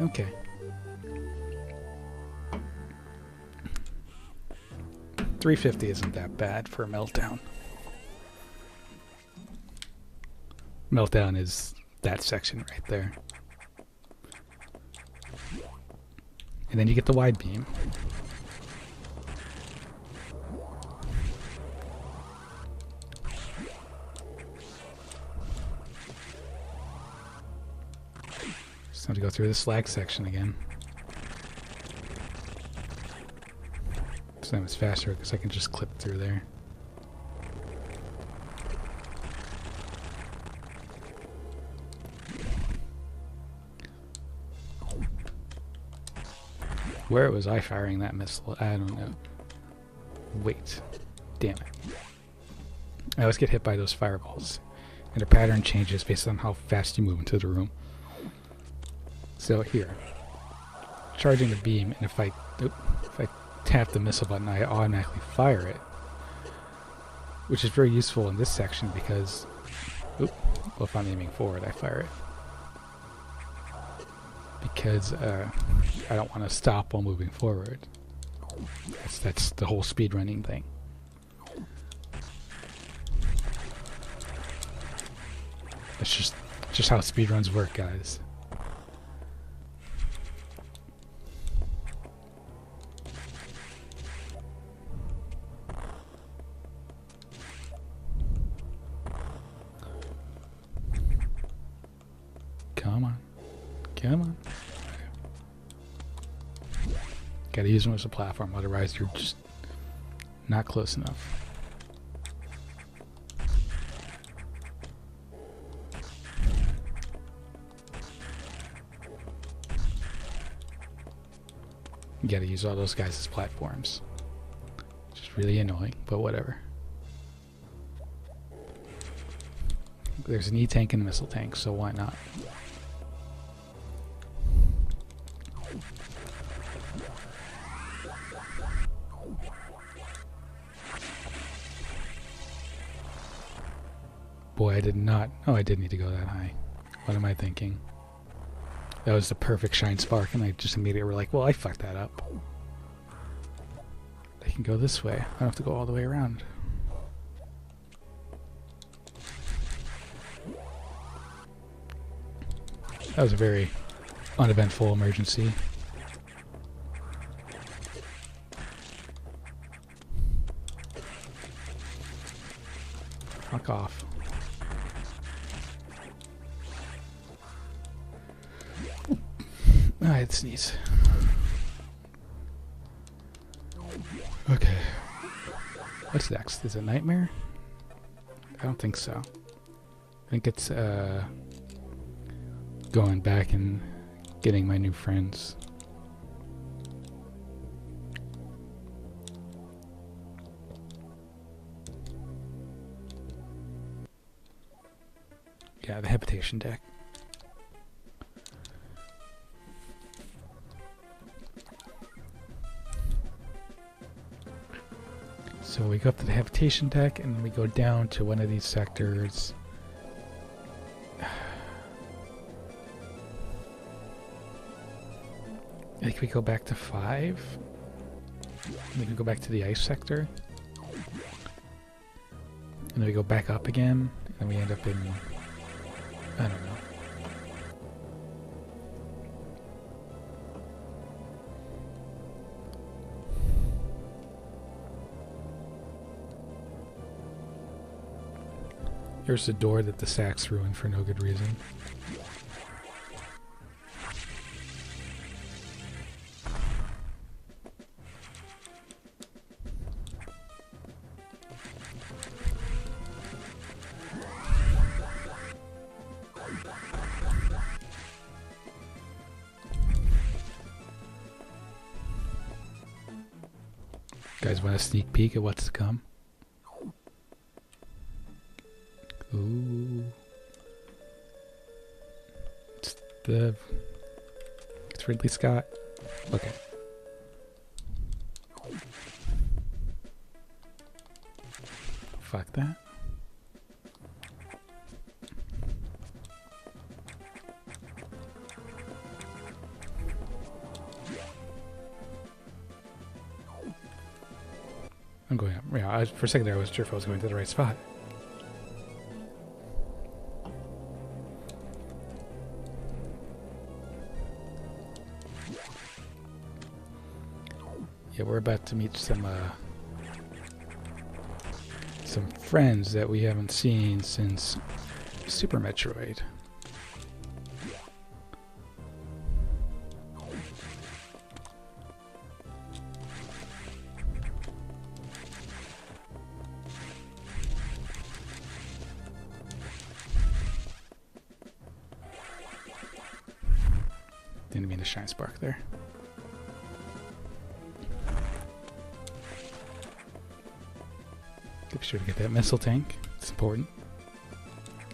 Okay. $350 isn't that bad for a meltdown. Meltdown is that section right there. And then you get the wide beam. Just have to go through the slag section again. This time it's faster because I can just clip through there. Where was I firing that missile? I don't know. Wait. Damn it. I always get hit by those fireballs. And the pattern changes based on how fast you move into the room. So here. Charging the beam, and if I tap the missile button, I automatically fire it. Which is very useful in this section because if I'm aiming forward, I fire it. Because I don't want to stop while moving forward. That's the whole speedrunning thing. That's just how speedruns work, guys. Come on. Come on. Gotta use them as a platform, otherwise you're just not close enough. You gotta use all those guys as platforms. Just really annoying, but whatever. There's an E-tank and a missile tank, so why not? Boy, I did not... Oh, I did need to go that high. What am I thinking? That was the perfect shine spark, and I just immediately were like, well, I fucked that up. I can go this way. I don't have to go all the way around. That was a very uneventful emergency. Fuck off. I had to sneeze. Okay. What's next? Is it Nightmare? I don't think so. I think it's going back and getting my new friends. Yeah, the habitation deck. So we go up to the habitation deck, and then we go down to one of these sectors. I think we go back to 5. We can go back to the ice sector. And then we go back up again, and we end up in... I don't know. Here's the door that the sacks ruined for no good reason. Guys want a sneak peek at what's to come? Ooh. It's Ridley Scott. Okay. Fuck that. I'm going up. Yeah, for a second there I wasn't sure if I was going to the right spot. Yeah, we're about to meet some friends that we haven't seen since Super Metroid. Didn't mean to shine spark there. Make sure to get that missile tank. It's important.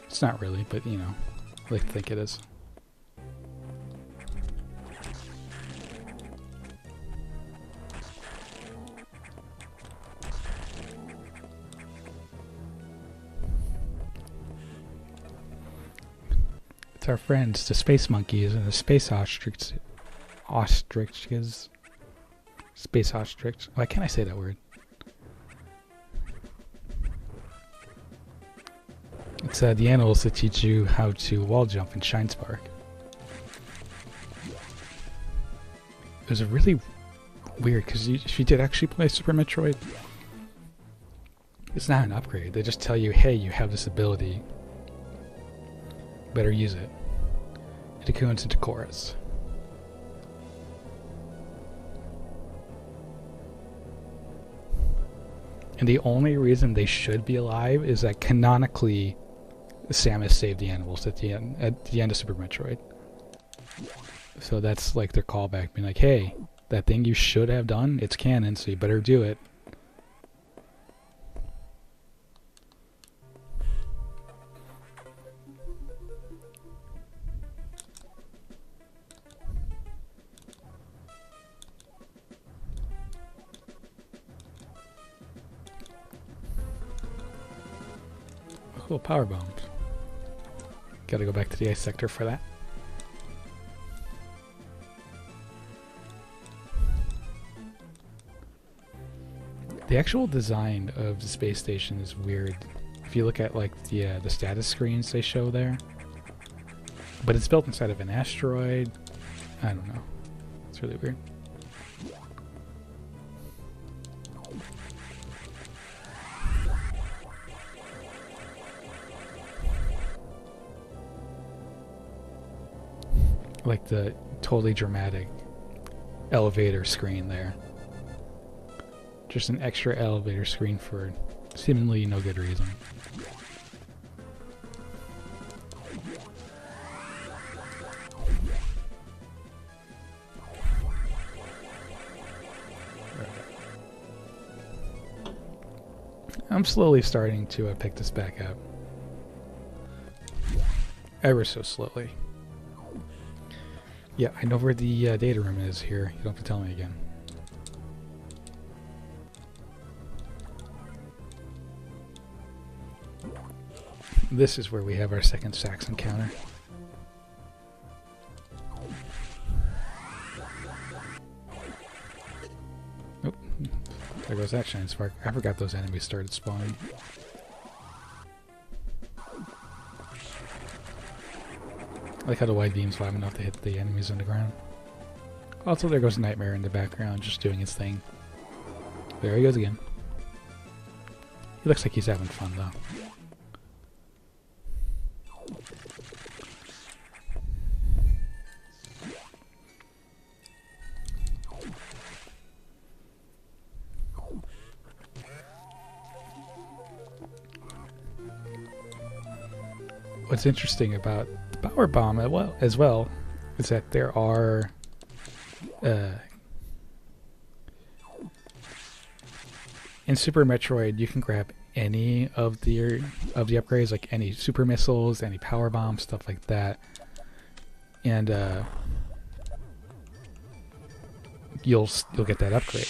It's not really, but you know, I like to think it is. It's our friends, the space monkeys and the space ostriches. Space ostrich. Why can't I say that word? It's the animals that teach you how to wall jump in Shine Spark. It was a really weird, because if you did actually play Super Metroid, it's not an upgrade. They just tell you, hey, you have this ability. Better use it. It goes into chorus. And the only reason they should be alive is that canonically Samus saved the animals at the end of Super Metroid. So that's like their callback, being like, hey, that thing you should have done, it's canon, so you better do it. Cool, power bombs. Gotta go back to the ice sector for that. The actual design of the space station is weird. If you look at like the status screens they show there, but it's built inside of an asteroid. I don't know. It's really weird. Like the totally dramatic elevator screen there. Just an extra elevator screen for seemingly no good reason. I'm slowly starting to pick this back up. Ever so slowly. Yeah, I know where the data room is here. You don't have to tell me again. This is where we have our second Sax encounter. Oh, there goes that Shine Spark. I forgot those enemies started spawning. I like how the wide beam's wide enough to hit the enemies on the ground. Also, there goes Nightmare in the background, just doing his thing. There he goes again. He looks like he's having fun, though. What's interesting about the power bomb as well is that there are in Super Metroid, you can grab any of the upgrades, like any super missiles, any power bombs, stuff like that, and you'll get that upgrade.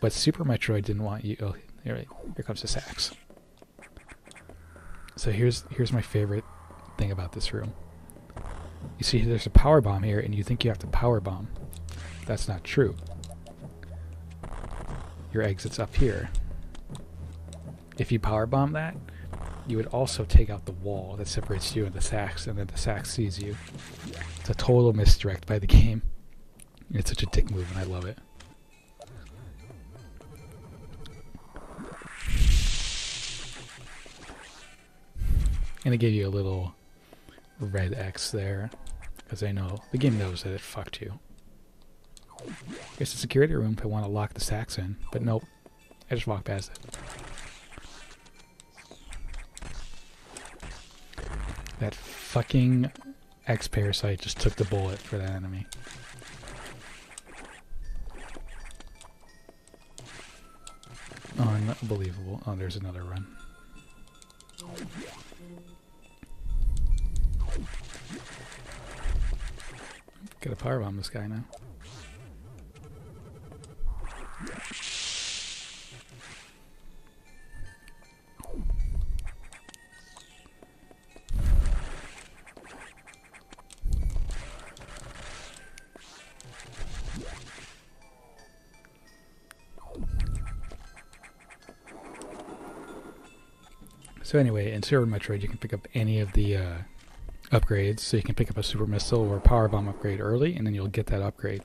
But Super Metroid didn't want you. Oh, here comes the sax. So here's my favorite thing about this room. You see, there's a power bomb here, and you think you have to power bomb. That's not true. Your exit's up here. If you power bomb that, you would also take out the wall that separates you and the sax, and then the sax sees you. It's a total misdirect by the game. It's such a dick move, and I love it. And it gave you a little red X there, because I know the game knows that it fucked you. It's a security room if I want to lock the sax in, but nope, I just walk past it. That fucking X-Parasite just took the bullet for that enemy. Unbelievable. Oh, there's another run. Gotta powerbomb this guy now. So anyway, in Super Metroid, you can pick up any of the upgrades. So you can pick up a super missile or a power bomb upgrade early, and then you'll get that upgrade.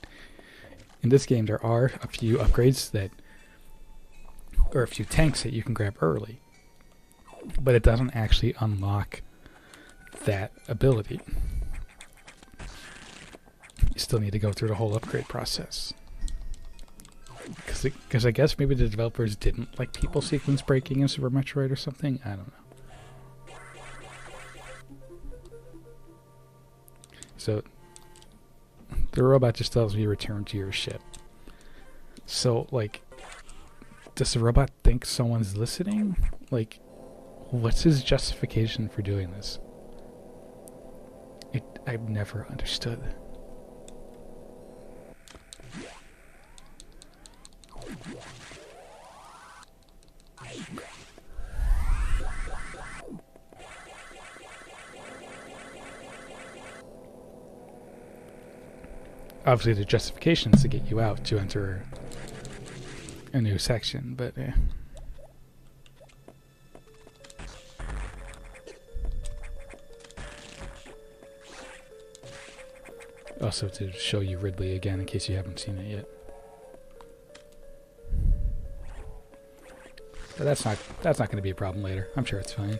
In this game, there are a few upgrades that, or a few tanks that you can grab early, but it doesn't actually unlock that ability. You still need to go through the whole upgrade process. Because I guess maybe the developers didn't like people sequence breaking in Super Metroid or something. I don't know. So the robot just tells me return to your ship. So, like, does the robot think someone's listening? Like, what's his justification for doing this? I've never understood. Obviously, the justification is to get you out to enter a new section, but also to show you Ridley again in case you haven't seen it yet. But that's not going to be a problem later. I'm sure it's fine.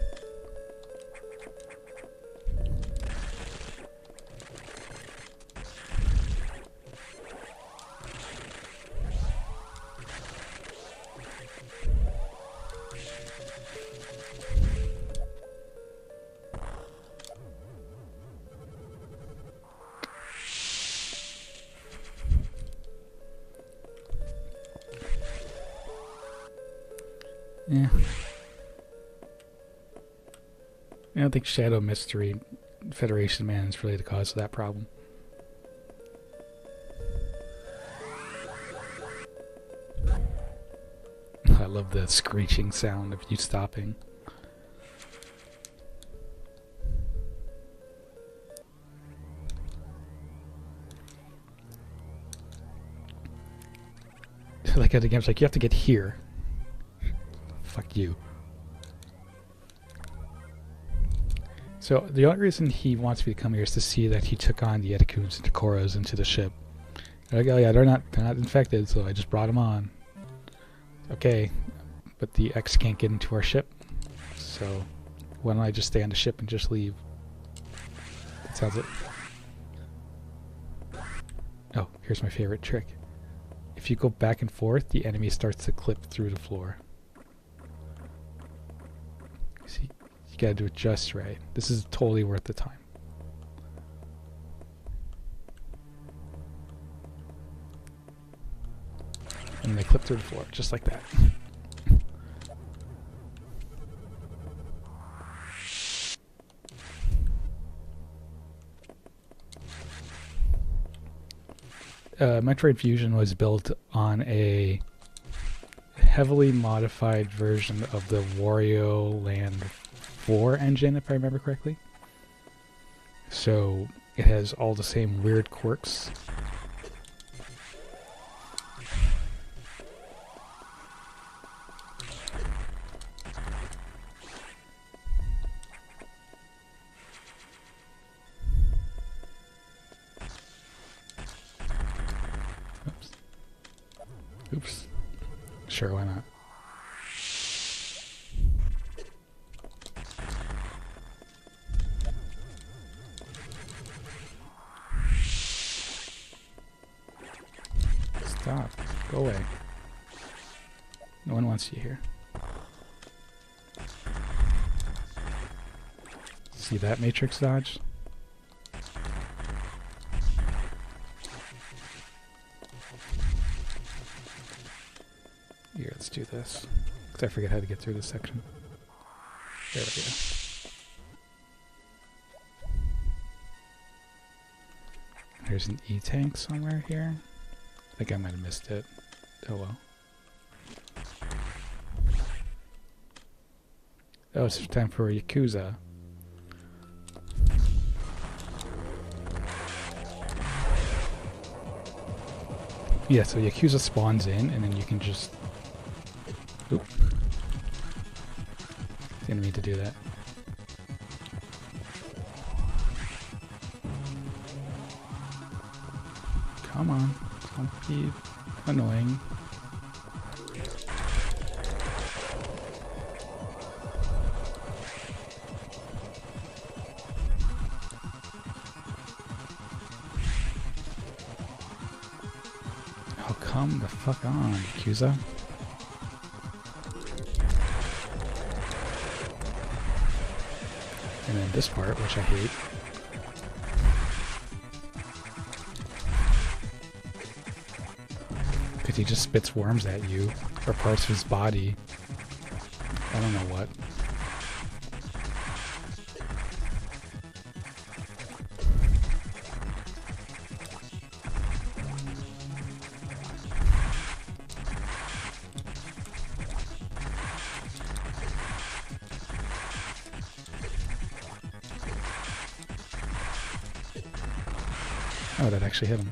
Yeah. I don't think Shadow Mystery Federation Man is really the cause of that problem. I love the screeching sound of you stopping. Like the game's like, you have to get here. Fuck you. So the only reason he wants me to come here is to see that he took on the Etakuns and Tokoros into the ship. Like, oh yeah, they're not infected, so I just brought them on. Okay, but the X can't get into our ship, so why don't I just stay on the ship and just leave? That sounds it. Oh, here's my favorite trick. If you go back and forth, the enemy starts to clip through the floor. See, you gotta do it just right. This is totally worth the time. And they clip through the floor, just like that. Metroid Fusion was built on a heavily modified version of the Wario Land 4 engine, if I remember correctly. So it has all the same weird quirks. Oops. Oops. Sure, why not? Stop. Go away. No one wants you here. See that matrix dodge? Here, let's do this. Because I forget how to get through this section. There we go. There's an E-tank somewhere here. I think I might have missed it. Oh well. Oh, it's time for Yakuza. Yeah, so Yakuza spawns in, and then you can just... Oop. Didn't mean to do that. Come on. Don't be annoying. Oh, come the fuck on, Yakuza. And then this part, which I hate. Because he just spits worms at you, or parts of his body. I don't know what. Oh, that actually hit him.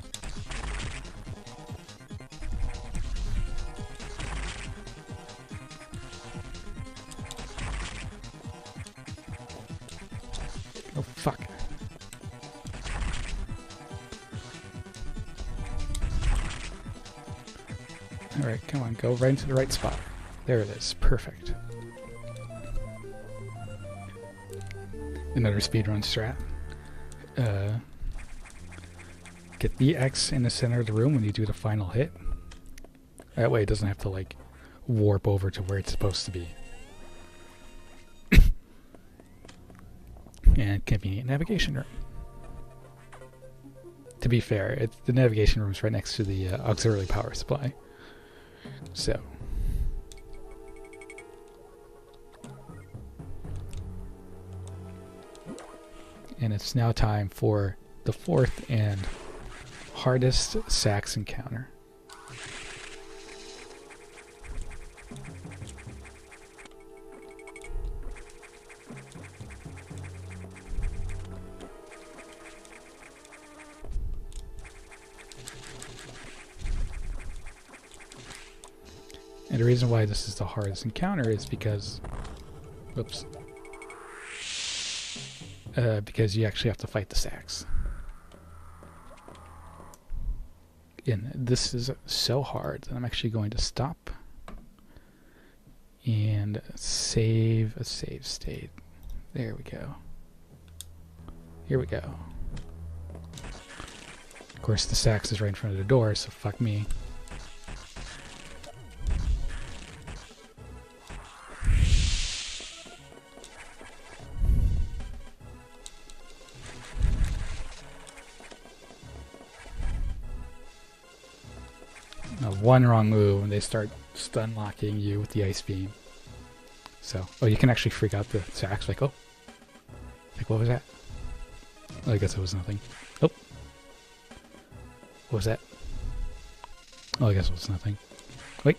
Oh, fuck. Alright, come on, go right into the right spot. There it is. Perfect. Another speedrun strat. Get the X in the center of the room when you do the final hit. That way it doesn't have to, like, warp over to where it's supposed to be. And convenient navigation room. To be fair, the navigation room is right next to the auxiliary power supply. So. And it's now time for the fourth and hardest sax encounter. And the reason why this is the hardest encounter is because, whoops, because you actually have to fight the sax. And this is so hard that I'm actually going to stop and save a save state. There we go. Here we go. Of course, the sax is right in front of the door, so fuck me. One wrong move and they start stun locking you with the ice beam. So, oh, you can actually freak out the sax, like, oh, like, what was that? Well, I guess it was nothing. Oh, what was that? Oh, I guess it was nothing. Wait.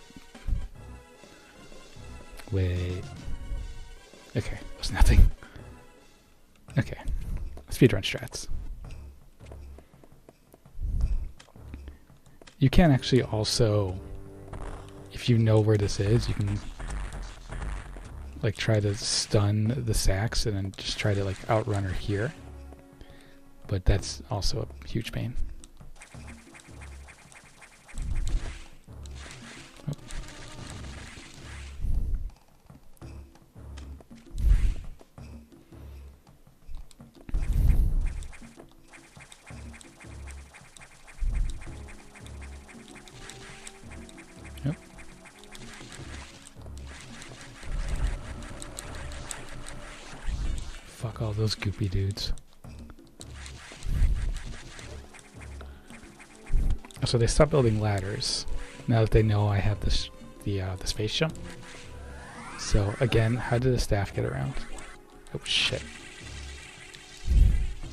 Wait. Okay, it was nothing. Okay. Speedrun strats. You can actually also, if you know where this is, you can like try to stun the Sax and then just try to like outrun her here. But that's also a huge pain. Oh. Yep. Fuck all those goopy dudes. So they stopped building ladders now that they know I have this the space jump. So again, how did the staff get around? Oh shit.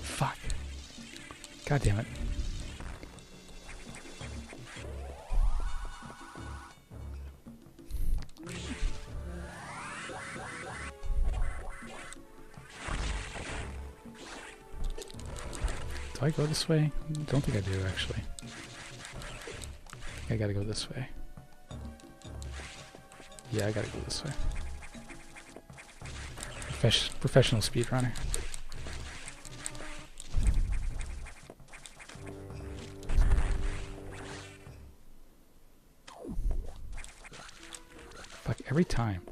Fuck. God damn it. Do I go this way? Don't think I do, actually. I gotta go this way. Yeah, I gotta go this way. Professional speedrunner. Fuck, every time.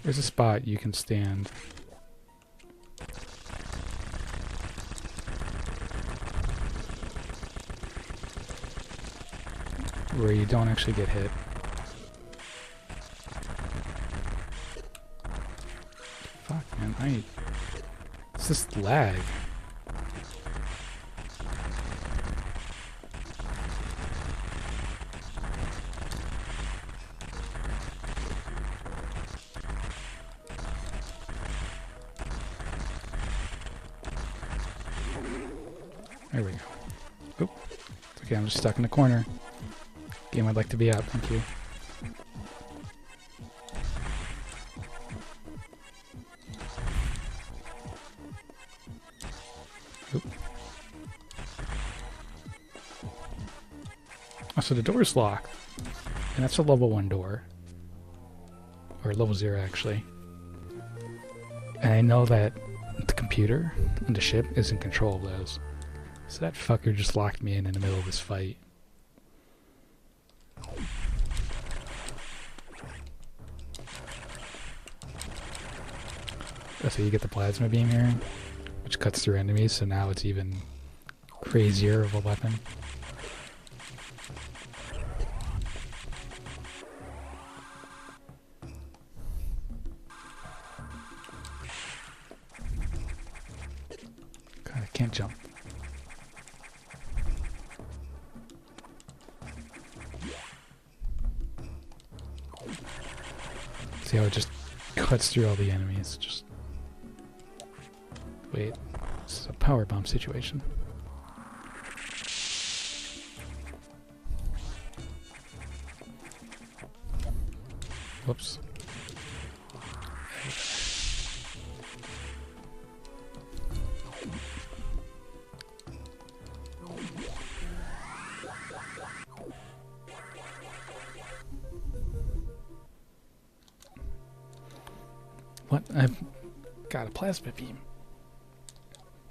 There's a spot you can stand. Where you don't actually get hit. Fuck, man, it's just lag. There we go. Oop. It's okay, I'm just stuck in the corner. Game I'd like to be out, thank you. Oop. Oh, so the door's locked. And that's a level 1 door. Or level 0, actually. And I know that the computer and the ship is in control of those. So that fucker just locked me in the middle of this fight. Oh, so you get the plasma beam here, which cuts through enemies, so now it's even crazier of a weapon. God, I can't jump. See how it just cuts through all the enemies. Just wait. This is a power bomb situation. Whoops. What? I've got a plasma beam.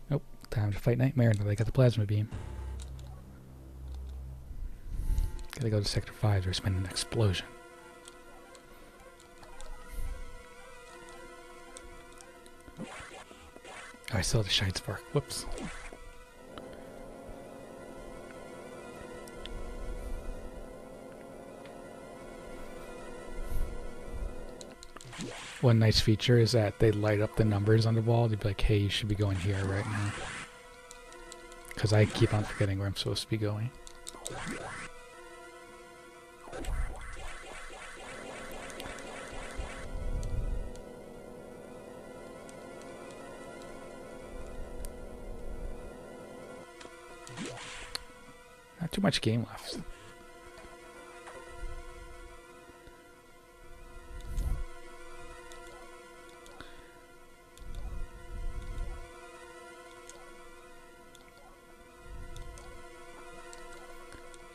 Nope. Time to fight Nightmare now that I got the plasma beam. Gotta go to Sector 5. There's been an explosion. Oh, I still have the shine spark. Whoops. one nice feature is that they light up the numbers on the wall. They'd be like, hey, you should be going here right now. Because I keep on forgetting where I'm supposed to be going. Not too much game left.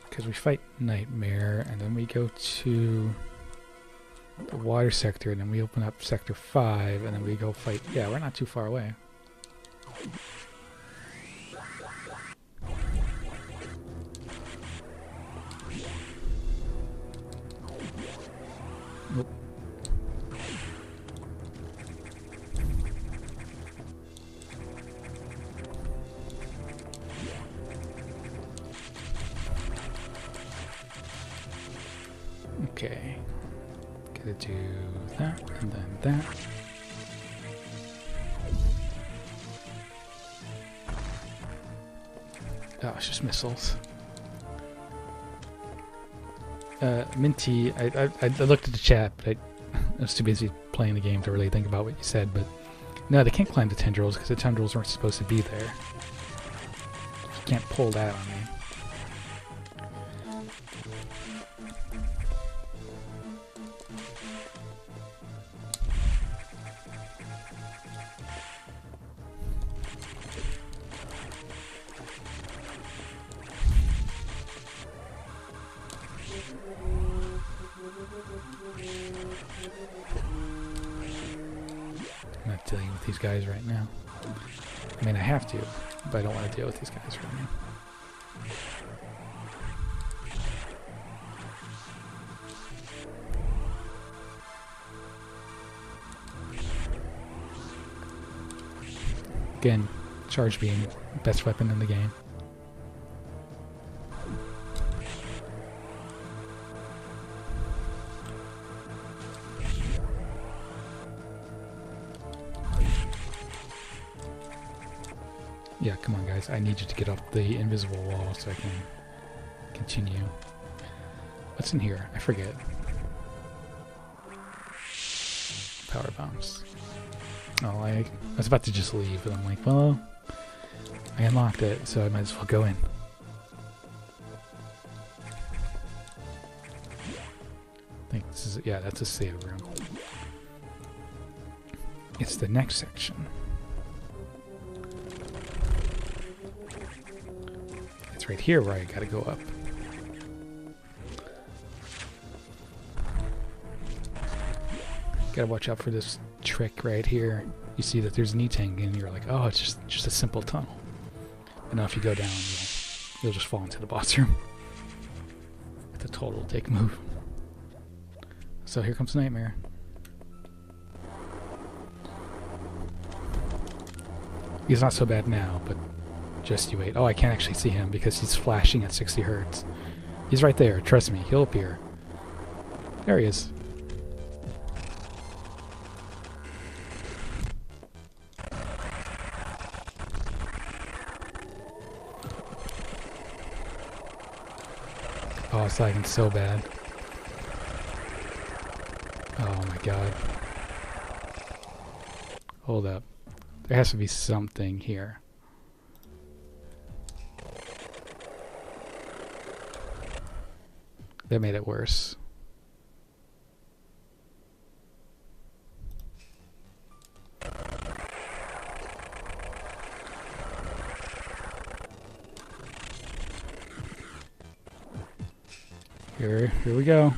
Because we fight Nightmare, and then we go to the water sector, and then we open up sector 5, and then we go fight... Yeah, we're not too far away. Nope. Okay. Gotta do that, and then that. Oh, it's just missiles. Minty, I looked at the chat, but I was too busy playing the game to really think about what you said, but no, they can't climb the tendrils because the tendrils weren't supposed to be there. You can't pull that on me. I'm not dealing with these guys right now. I mean, I have to, but I don't want to deal with these guys right now. Again, charge beam, best weapon in the game. Yeah, come on guys, I need you to get up the invisible wall so I can continue. What's in here? I forget. Power bombs. Oh, I was about to just leave, and I'm like, well, I unlocked it, so I might as well go in. I think this is, yeah, that's a save room. It's the next section. It's right here where I gotta go up. Gotta watch out for this trick right here. You see that there's an E-tank and you're like, oh, it's just a simple tunnel. And now if you go down, you'll just fall into the boss room. It's a total dick move. So here comes Nightmare. He's not so bad now, but just you wait. Oh, I can't actually see him because he's flashing at 60 hertz. He's right there. Trust me, he'll appear. There he is. Oh, it's lagging so bad. Oh my god. Hold up. There has to be something here. That made it worse. Here we go.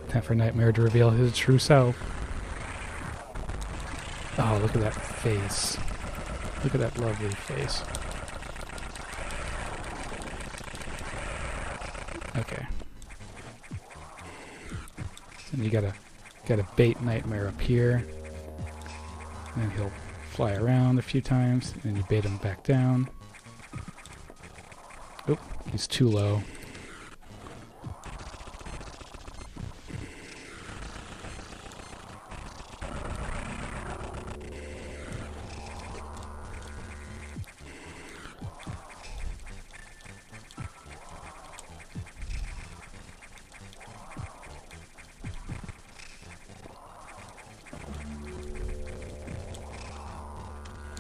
Time for Nightmare to reveal his true self. Oh, look at that face. Look at that lovely face. Okay. And you gotta bait Nightmare up here. And then he'll fly around a few times, and then you bait him back down. Oop, he's too low.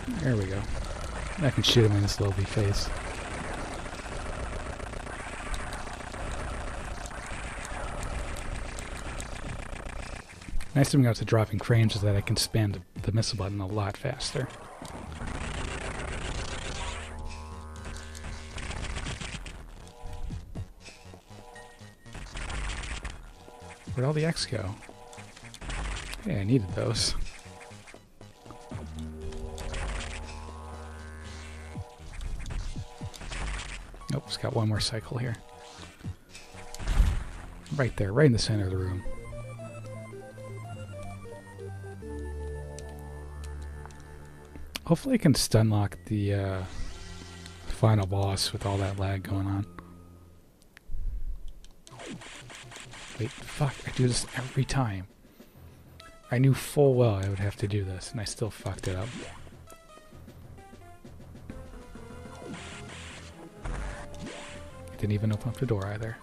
There we go. I can shoot him in his lovely face. Nice thing about the dropping frames is that I can spam the missile button a lot faster. Where'd all the X go? Hey, I needed those. Nope, it's got one more cycle here. Right there, right in the center of the room. Hopefully I can stun lock the final boss with all that lag going on. Wait, fuck, I do this every time. I knew full well I would have to do this, and I still fucked it up. Didn't even open up the door either.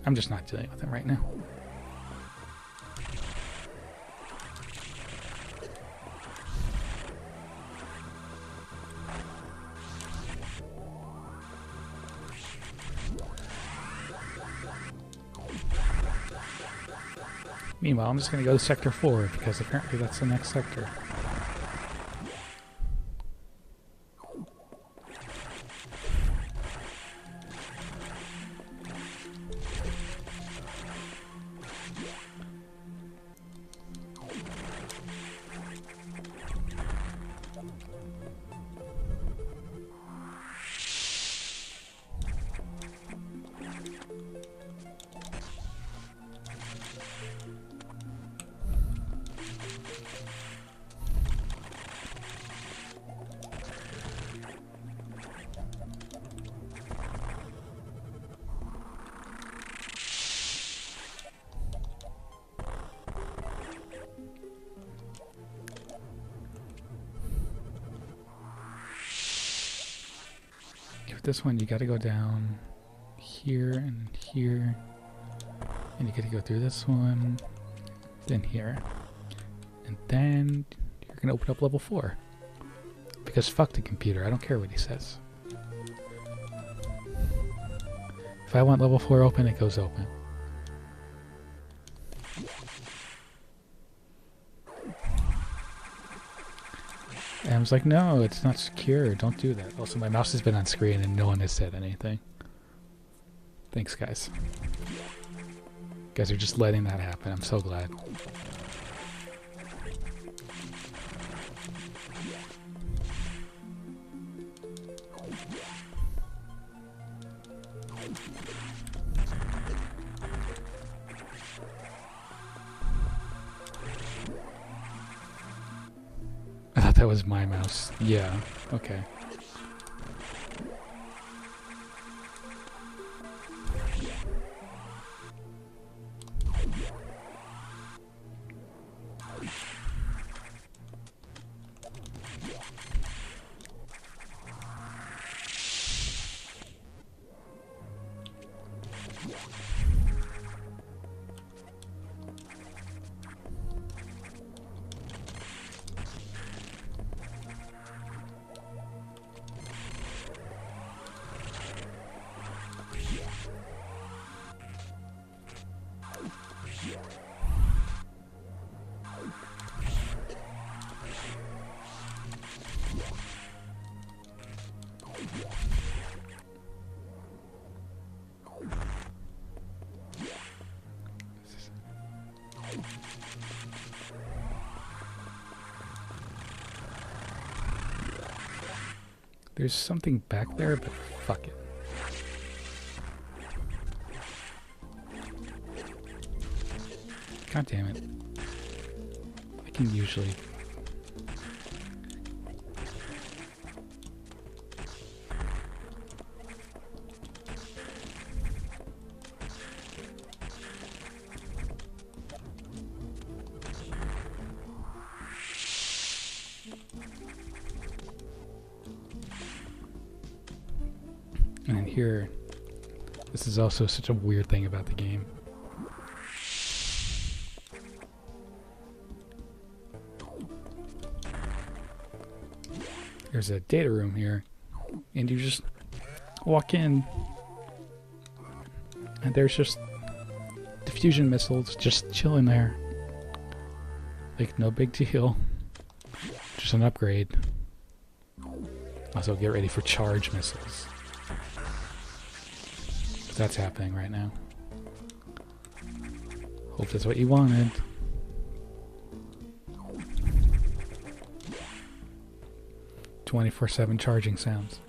I'm just not dealing with him right now. Meanwhile, I'm just going to go to Sector 4, because apparently that's the next sector. This one, you gotta go down here and here, and you gotta go through this one, then here, and then you're gonna open up level 4. Because fuck the computer, I don't care what he says. If I want level 4 open, it goes open. And I was like, no, it's not secure. Don't do that. Also, my mouse has been on screen and no one has said anything. Thanks, guys. You guys are just letting that happen. I'm so glad. I thought that was my mouse. Yeah, okay. There's something back there, but fuck it. God damn it. I can usually... And then here, This is also such a weird thing about the game. There's a data room here, and you just walk in, and there's just diffusion missiles just chilling there. Like, no big deal. Just an upgrade. Also, get ready for charge missiles. That's happening right now. Hope that's what you wanted. "24/7 charging sounds."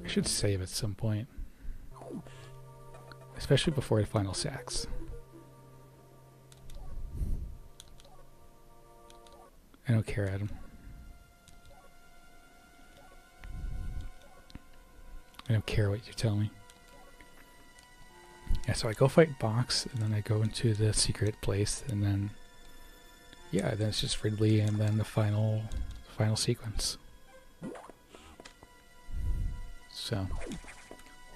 I should save at some point. Especially before the final sacks. I don't care, Adam. I don't care what you tell me. Yeah, so I go fight Box, and then I go into the secret place, and then... yeah, then it's just Ridley, and then the final sequence. So...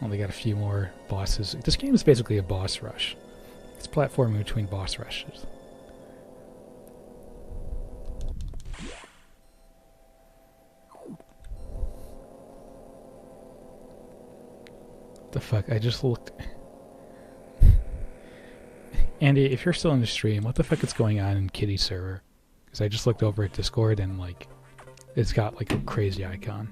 only got a few more bosses. This game is basically a boss rush. It's platforming between boss rushes. The fuck? I just looked... Andy, if you're still in the stream, what the fuck is going on in Kitty server? Because I just looked over at Discord and, like, it's got, like, a crazy icon.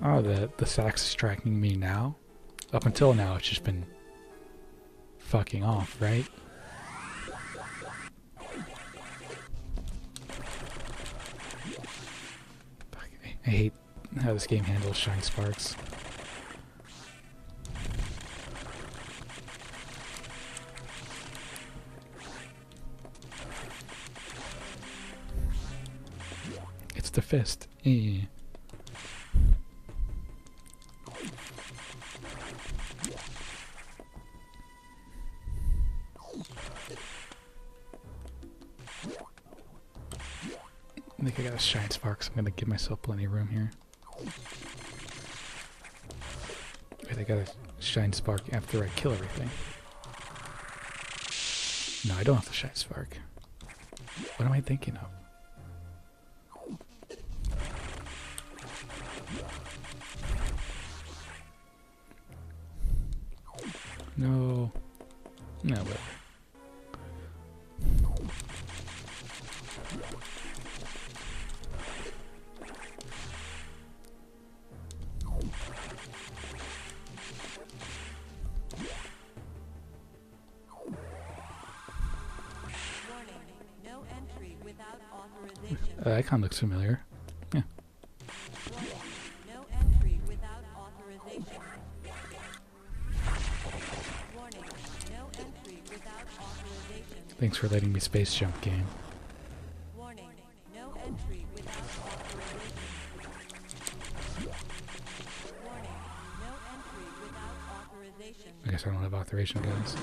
Oh, the sax is tracking me now? Up until now, it's just been fucking off, right? I hate how this game handles Shine Sparks. It's the fist. Eh. I think I got a Shine Sparks. I'm gonna give myself plenty of room here. Wait, I got a Shine Spark after I kill everything. No, I don't have the Shine Spark. What am I thinking of? No. No, whatever. That icon looks familiar. Yeah. No entry without authorization. Warning, no entry without authorization. Thanks for letting me space jump, game. Warning, no entry without authorization. Warning, no entry without authorization. I guess I don't have authorization, guys.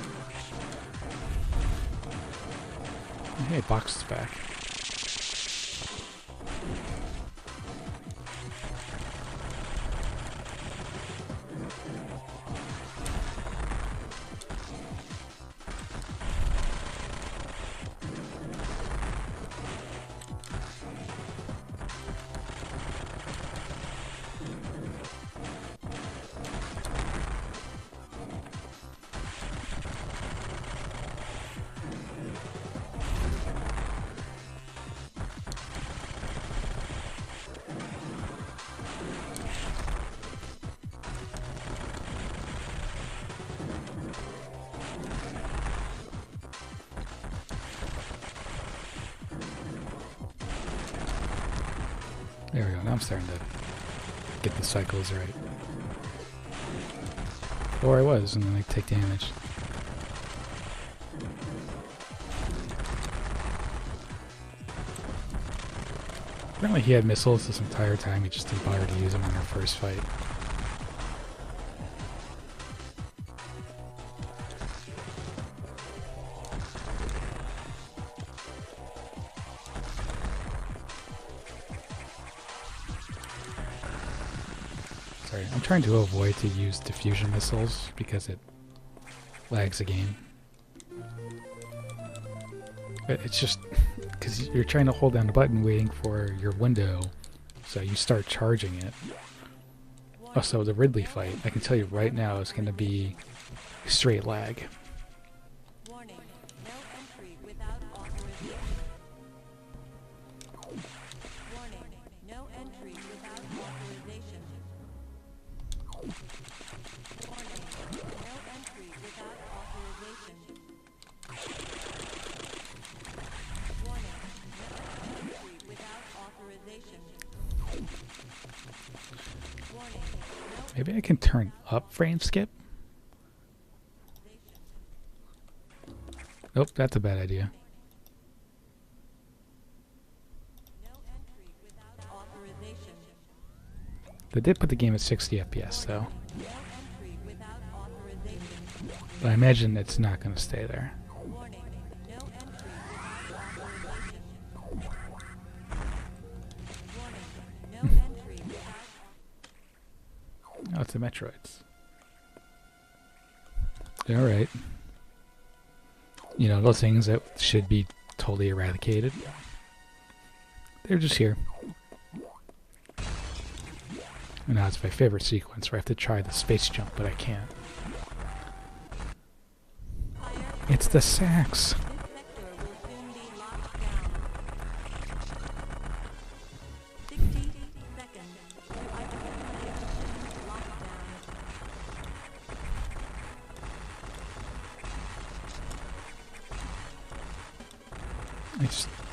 Hey, Box is back. There we go, now I'm starting to get the cycles right. Or I was, and then I take damage. Apparently he had missiles this entire time, he just didn't bother to use them in our first fight. Sorry, I'm trying to avoid to use diffusion missiles because it lags the game. But it's just because you're trying to hold down the button waiting for your window, so you start charging it. Also, the Ridley fight, I can tell you right now, is going to be straight lag. Warning, no entry without authorization. Warning, no entry without authorization. Warning, no entry without authorization. Warning, no entry without authorization. Warning, Maybe I can turn up frame skip? Nope, that's a bad idea. no entry without authorization. They did put the game at 60 FPS though, No entry without authorization. but I imagine it's not going to stay there. Warning, no entry without authorization. Warning, no entry without Oh, it's the Metroids. Alright. You know, those things that should be totally eradicated. They're just here. And now it's my favorite sequence where I have to try the space jump, but I can't. fire. It's the sax! This sector will soon be locked down. 60 seconds to identify lockdown.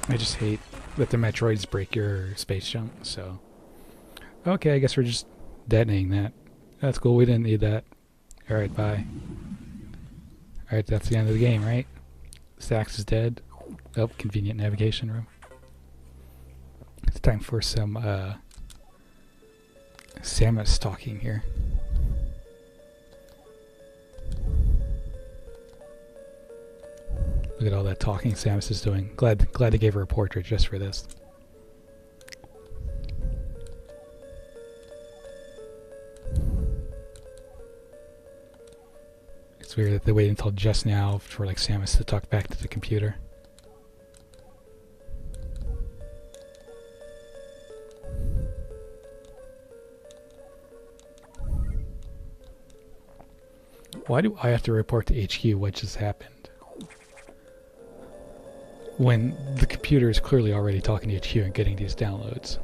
I just hate that the Metroids break your space jump, so... Okay, I guess we're just detonating that. That's cool, we didn't need that. Alright, bye. Alright, that's the end of the game, right? Sax is dead. Oh, convenient navigation room. It's time for some, Samus talking here. Look at all that talking Samus is doing. Glad they gave her a portrait just for this. It's weird that they wait until just now for like Samus to talk back to the computer. Why do I have to report to HQ what just happened? When the computer is clearly already talking to HQ and getting these downloads.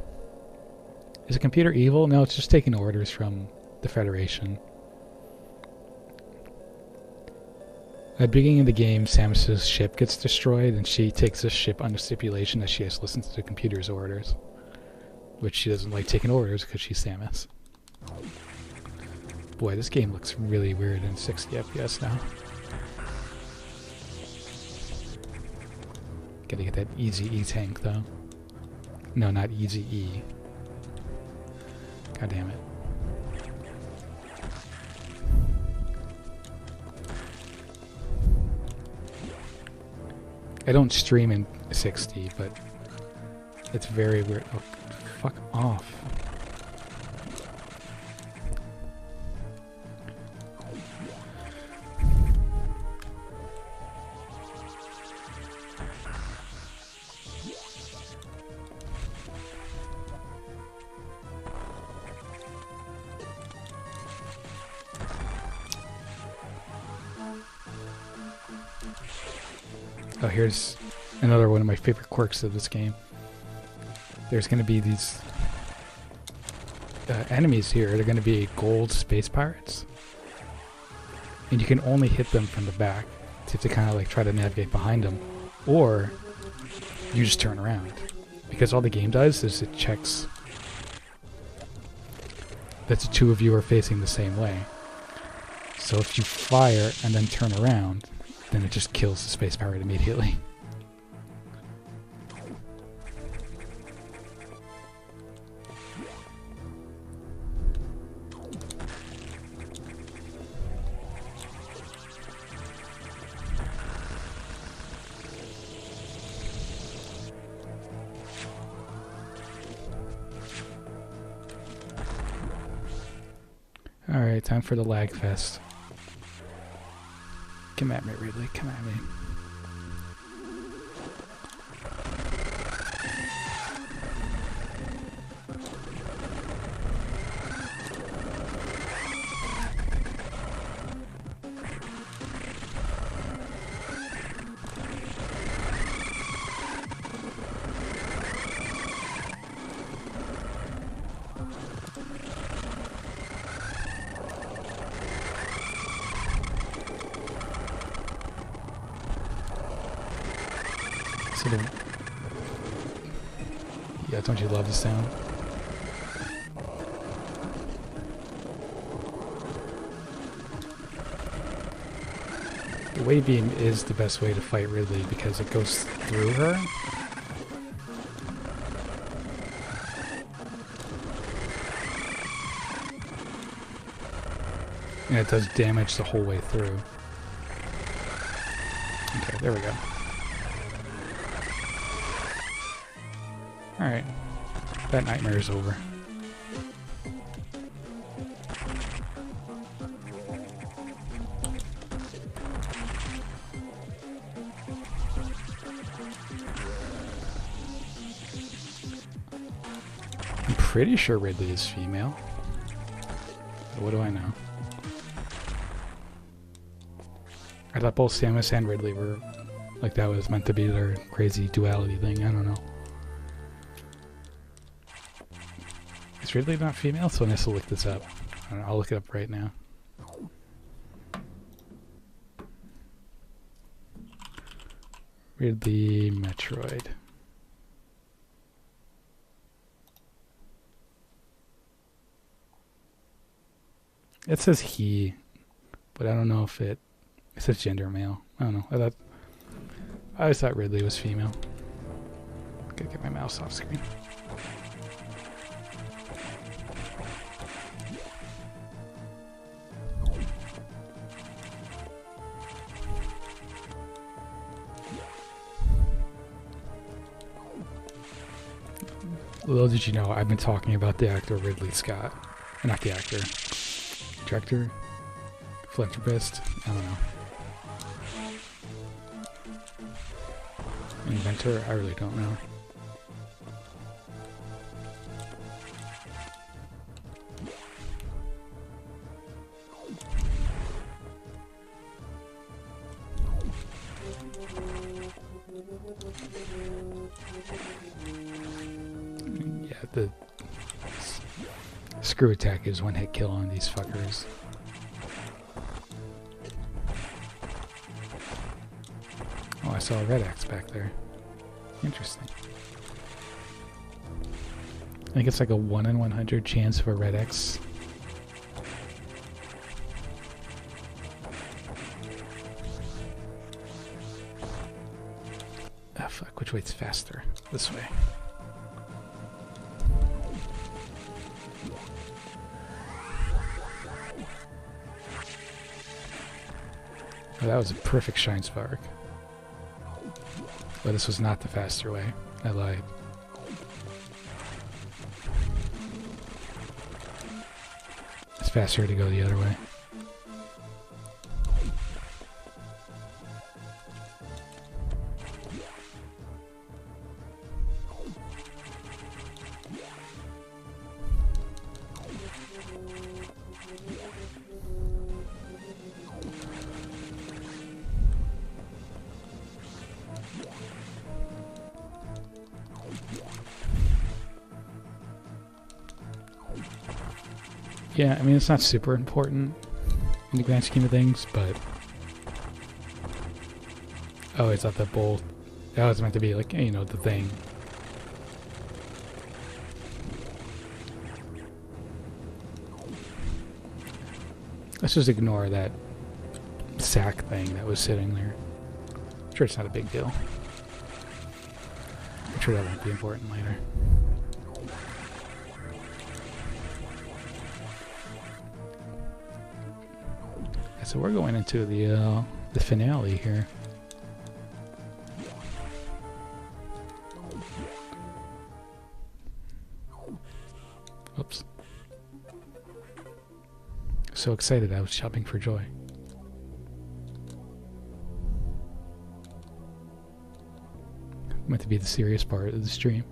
Is the computer evil? No, it's just taking orders from the Federation. At the beginning of the game, Samus's ship gets destroyed, and she takes this ship under stipulation that she has to listen to the computer's orders. Which she doesn't like taking orders because she's Samus. Boy, this game looks really weird in 60 FPS now. Gotta get that Easy E tank, though. No, not Easy E. God damn it. I don't stream in 60, but it's very weird. Oh, fuck off. Oh, here's another one of my favorite quirks of this game. There's going to be these enemies here. They're going to be gold space pirates. And you can only hit them from the back. So you have to kind of like try to navigate behind them. Or you just turn around. Because all the game does is it checks that the two of you are facing the same way. So if you fire and then turn around, then it just kills the space pirate immediately. time for the lag fest. Come at me, Ridley. Come at me. Sort of, yeah, don't you love the sound? The wave beam is the best way to fight Ridley because it goes through her. And it does damage the whole way through. Okay, there we go. Alright. That nightmare is over. I'm pretty sure Ridley is female. But what do I know? I thought both Samus and Ridley were like that was meant to be their crazy duality thing. I don't know. Is Ridley not female? So I need to look this up. I don't know, I'll look it up right now. Ridley Metroid. It says he, but I don't know if it says gender male. I don't know. I always thought Ridley was female. Gotta get my mouse off screen. Little did you know, I've been talking about the actor Ridley Scott. Not the actor. Director? Philanthropist? I don't know. Inventor? I really don't know. Yeah, the screw attack is one hit kill on these fuckers. Oh, I saw a red X back there. Interesting. I think it's like a 1 in 100 chance of a red X. Ah, fuck, which way's faster? This way. Oh, that was a perfect shine spark. But this was not the faster way. I lied. It's faster to go the other way. Yeah, I mean, it's not super important in the grand scheme of things, but... Oh, it's not the bolt. That was meant to be, like, you know, the thing. Let's just ignore that sack thing that was sitting there. I'm sure it's not a big deal. I'm sure that won't be important later. So we're going into the finale here. Oops. So so excited I was shouting for joy. Meant to be the serious part of the stream.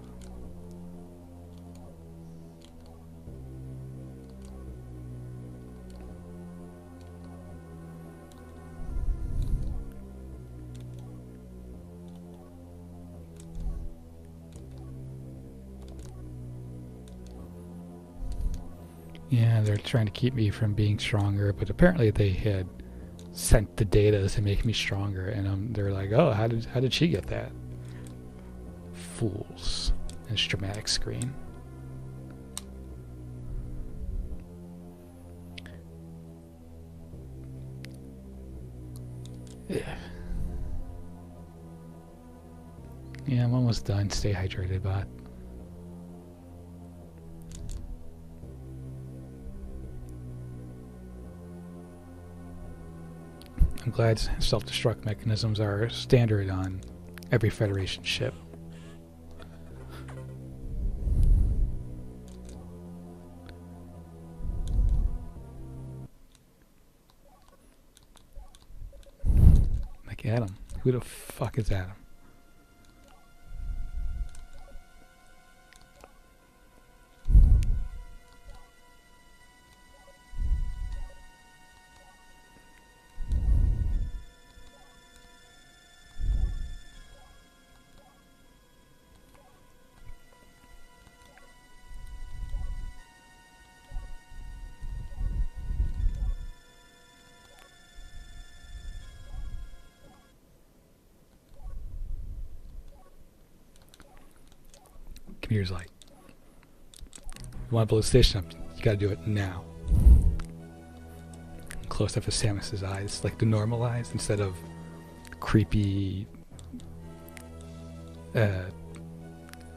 Yeah, they're trying to keep me from being stronger, but apparently they had sent the data to make me stronger, and they're like, "Oh, how did she get that?" Fools. And it's dramatic screen. Yeah. Yeah, I'm almost done. Stay hydrated, bot. I'm glad self-destruct mechanisms are standard on every Federation ship. Like Adam. Who the fuck is Adam? Computer's like, you want to blow the station up, you gotta do it now. Close up to Samus's eyes, like the normal eyes, instead of creepy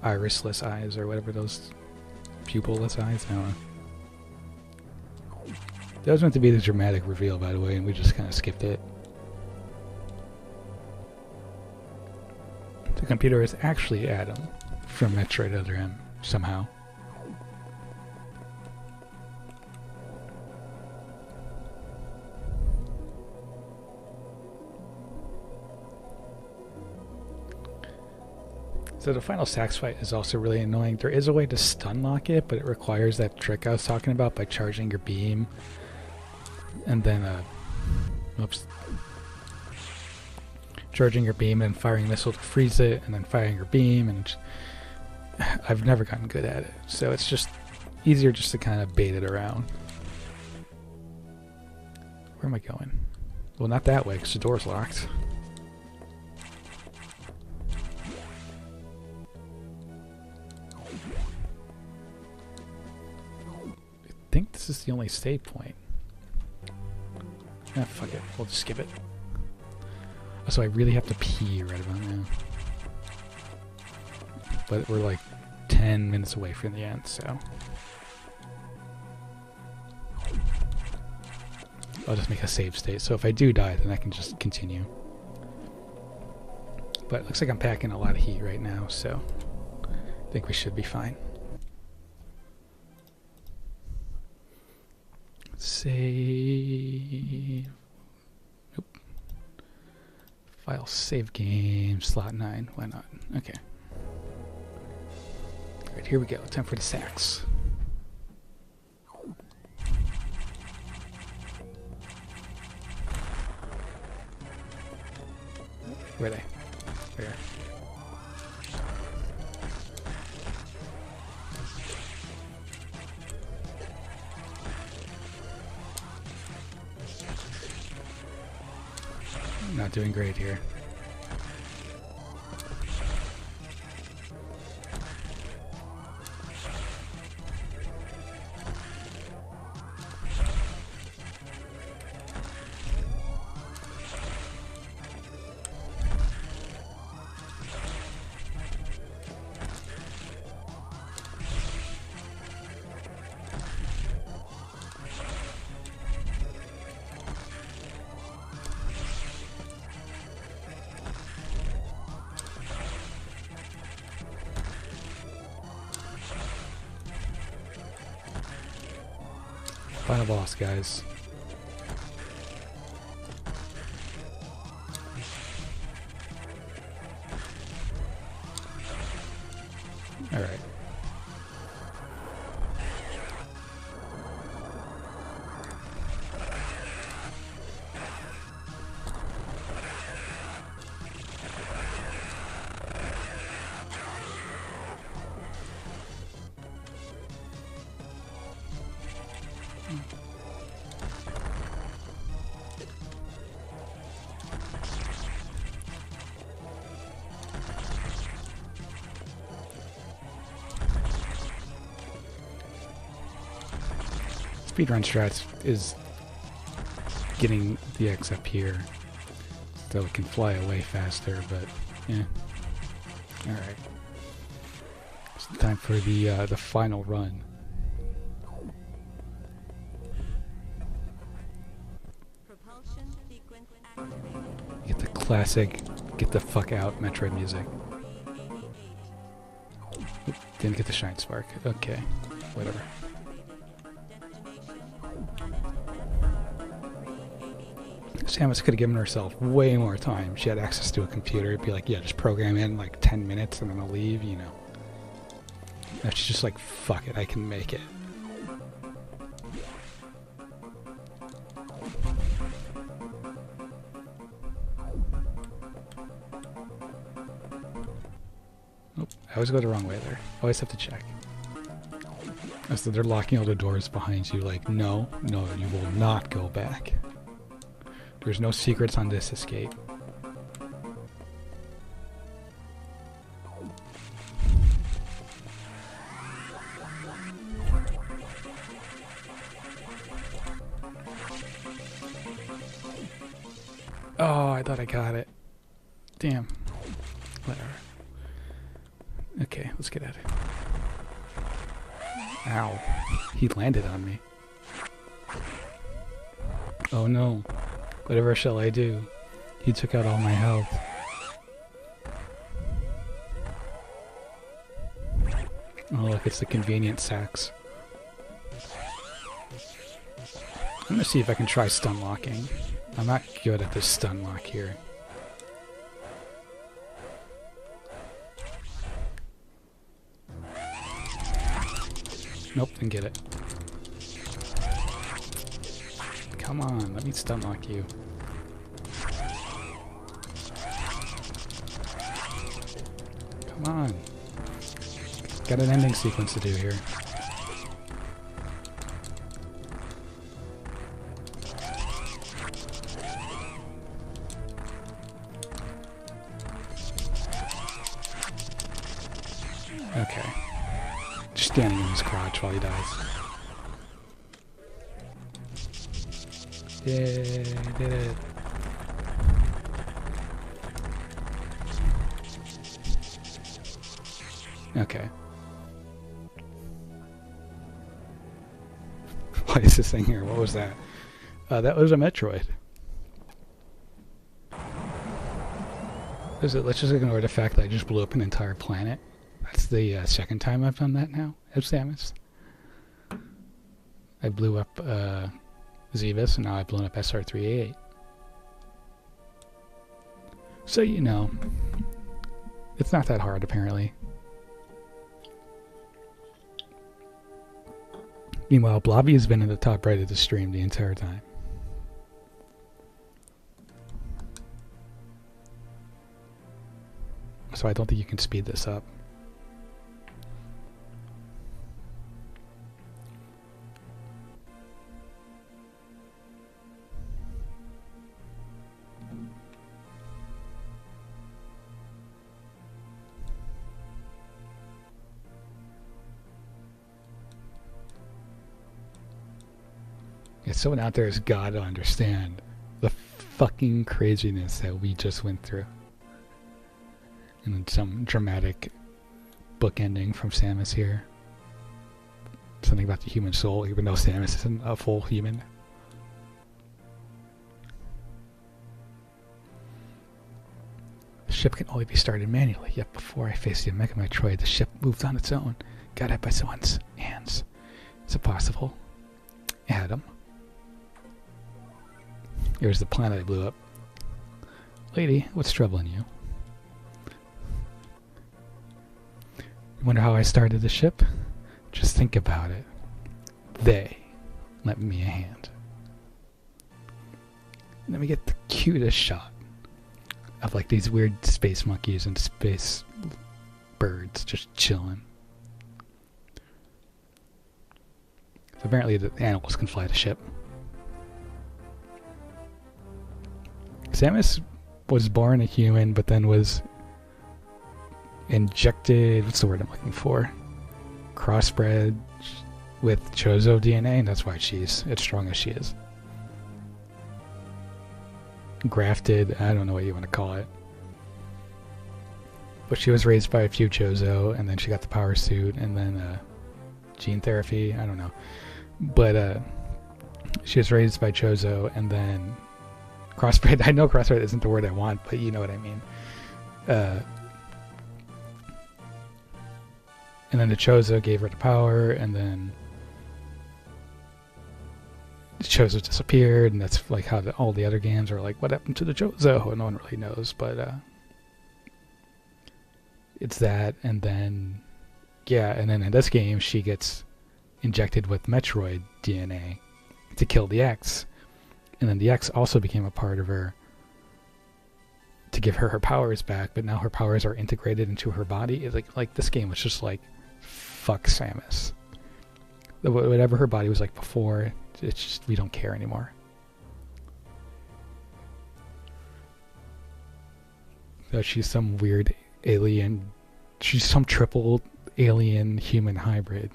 irisless eyes, or whatever those pupilless eyes, I don't know. That was meant to be the dramatic reveal, by the way, and we just kind of skipped it. The computer is actually Adam from Metroid Other M, somehow. So the final sax fight is also really annoying. There is a way to stun lock it, but it requires that trick I was talking about by charging your beam. And then, oops. Charging your beam and firing a missile to freeze it, and then firing your beam, and I've never gotten good at it. So it's just easier just to kind of bait it around. Where am I going? Well, not that way, because the door's locked. I think this is the only save point. Ah, fuck it. We'll just skip it. So I really have to pee right about now. But we're like 10 minutes away from the end, so I'll just make a save state. So if I do die, then I can just continue. But it looks like I'm packing a lot of heat right now, so I think we should be fine. Save. Nope. File save game, slot 9. Why not? Okay. Alright, here we go. Time for the sax. Where are they? Where? Not doing great here. Final boss, guys. Alright. Speedrun strats is getting the X up here so it can fly away faster, but yeah. Alright. It's time for the final run. Propulsion sequence activated. Get the classic, get the fuck out Metroid music. 388. Oop, didn't get the shine spark. Okay, whatever. Samus could have given herself way more time. She had access to a computer. It'd be like, yeah, just program in like 10 minutes and then I'll leave, you know. Now she's just like, fuck it, I can make it. Oh, I always go the wrong way there. Always have to check. So they're locking all the doors behind you, like, no, no, you will not go back. There's no secrets on this escape. Oh, I thought I got it. Damn. Whatever. Okay, let's get at it. Ow. He landed on me. Oh no. Whatever shall I do? He took out all my health. Oh look, it's the convenient sacks. I'm gonna see if I can try stun locking. I'm not good at this stun lock here. Nope, didn't get it. Come on, let me stun lock you. Come on. Got an ending sequence to do here. Okay. Just standing in his crotch while he dies. Yay, did it. Okay. Why is this thing here? What was that? That was a Metroid. Let's just ignore the fact that I just blew up an entire planet. That's the second time I've done that now at Samus. I blew up Zebus, and now I've blown up SR388. So, you know, it's not that hard, apparently. Meanwhile, Blobby has been in the top right of the stream the entire time. So I don't think you can speed this up. If someone out there has got to understand the fucking craziness that we just went through. And then some dramatic bookending from Samus here. Something about the human soul, even though Samus isn't a full human. The ship can only be started manually, yet before I faced the Omega Metroid, the ship moved on its own, got hit by someone's hands. Is it possible? Adam. Here's the planet I blew up. Lady, what's troubling you? Wonder how I started the ship? Just think about it. They lent me a hand. Let me get the cutest shot of like these weird space monkeys and space birds just chilling. So apparently the animals can fly the ship. Samus was born a human, but then was injected, what's the word I'm looking for? Crossbred with Chozo DNA, and that's why she's as strong as she is. Grafted, I don't know what you want to call it. But she was raised by a few Chozo, and then she got the power suit, and then gene therapy, I don't know. But she was raised by Chozo, and then crossbred. I know crossbred isn't the word I want, but you know what I mean. And then the Chozo gave her the power, and then the Chozo disappeared, and that's like how all the other games are like, what happened to the Chozo? And no one really knows, but it's that, and then yeah, and then in this game she gets injected with Metroid DNA to kill the X, and then the X also became a part of her to give her powers back, but now her powers are integrated into her body. It's like this game was just like, fuck Samus. Whatever her body was like before, it's just, we don't care anymore. So she's some weird alien. She's some triple alien human hybrid.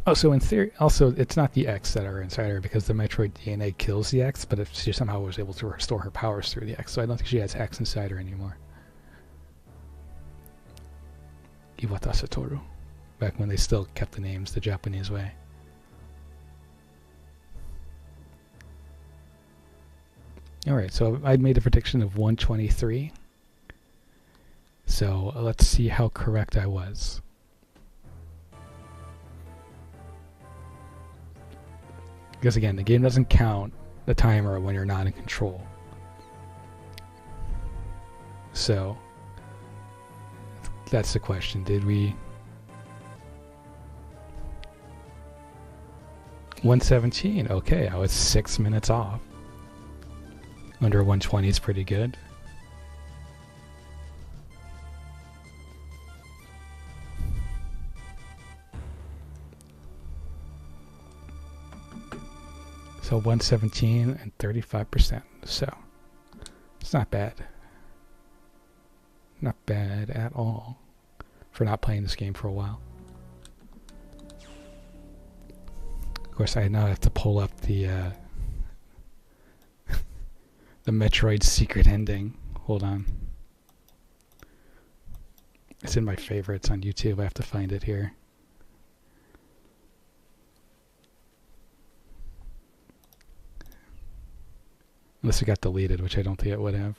Oh, so in theory, also, it's not the X that are inside her, because the Metroid DNA kills the X, but if she somehow was able to restore her powers through the X, so I don't think she has X inside her anymore. Iwata Satoru. Back when they still kept the names the Japanese way. Alright, so I made a prediction of 123. So let's see how correct I was. Because again, the game doesn't count the timer when you're not in control. So that's the question. Did we... 117. Okay, I was 6 minutes off. Under 120 is pretty good. So 117 and 35%. So it's not bad. Not bad at all for not playing this game for a while. Of course, I now have to pull up the the Metroid secret ending. Hold on. It's in my favorites on YouTube. I have to find it here. Unless it got deleted, which I don't think it would have.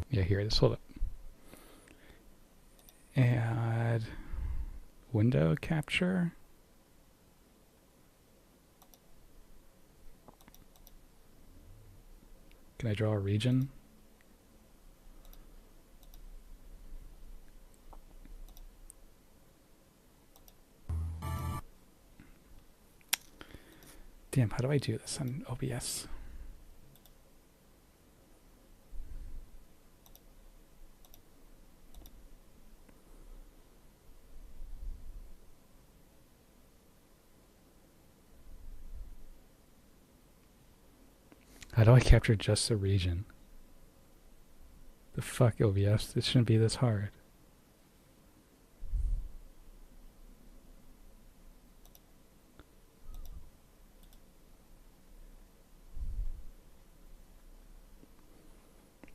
Yeah, here it is. Hold up. Add window capture. Can I draw a region? Damn, how do I do this on OBS? How do I capture just a region? The fuck, OBS? This shouldn't be this hard.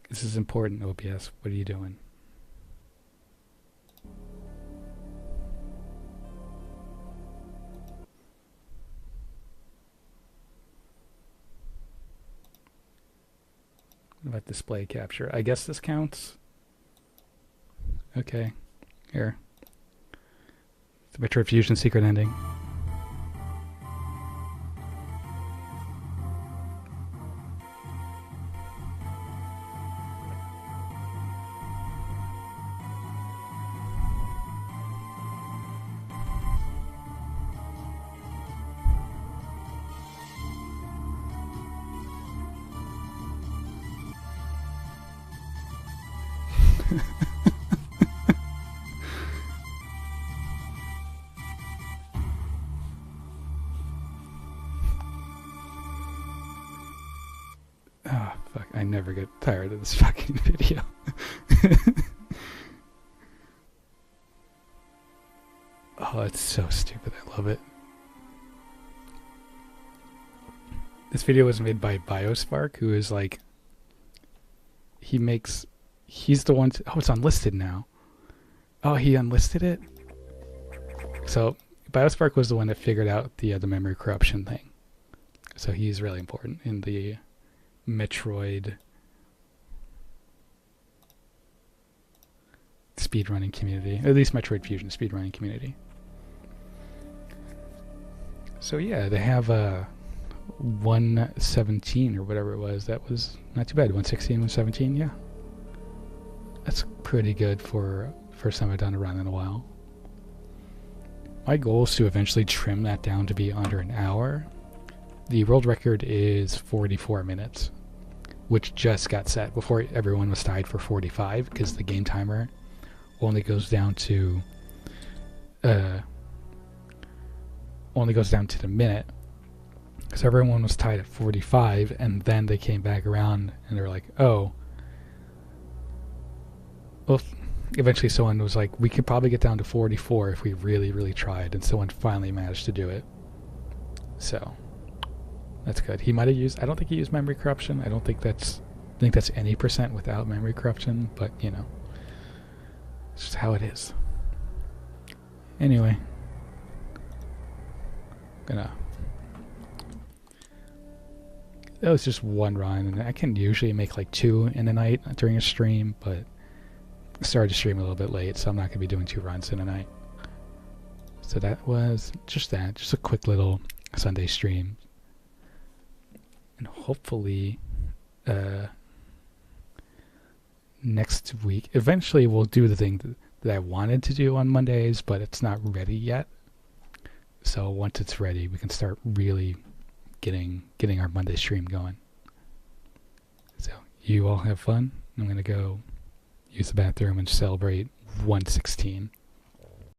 This is important, OBS. What are you doing? What about display capture? I guess this counts. Okay. Here. The Metroid Fusion secret ending. Oh, fuck. I never get tired of this fucking video. Oh, it's so stupid. I love it. This video was made by Biospark, who is like... He's the one... Oh, it's unlisted now. Oh, he unlisted it? So, Biospark was the one that figured out the memory corruption thing. So he's really important in the Metroid speedrunning community. At least Metroid Fusion speedrunning community. So yeah, they have 117 or whatever it was. That was not too bad. 116, 117, yeah. That's pretty good for first time I've done a run in a while. My goal is to eventually trim that down to be under an hour. The world record is 44 minutes, which just got set before everyone was tied for 45 because the game timer only goes down to the minute. Because everyone was tied at 45, and then they came back around and they were like, oh, well, eventually someone was like, we could probably get down to 44 if we really, really tried, and someone finally managed to do it. So that's good. He might have used, I don't think he used memory corruption. I think that's any percent without memory corruption, but you know, it's just how it is. Anyway, that was just one run, and I can usually make like 2 in a night during a stream, but I started to stream a little bit late, so I'm not going to be doing 2 runs in a night. So that was just a quick little Sunday stream. And hopefully next week, eventually we'll do the thing that I wanted to do on Mondays, but it's not ready yet. So once it's ready, we can start really getting our Monday stream going. So you all have fun. I'm going to go use the bathroom and celebrate 116.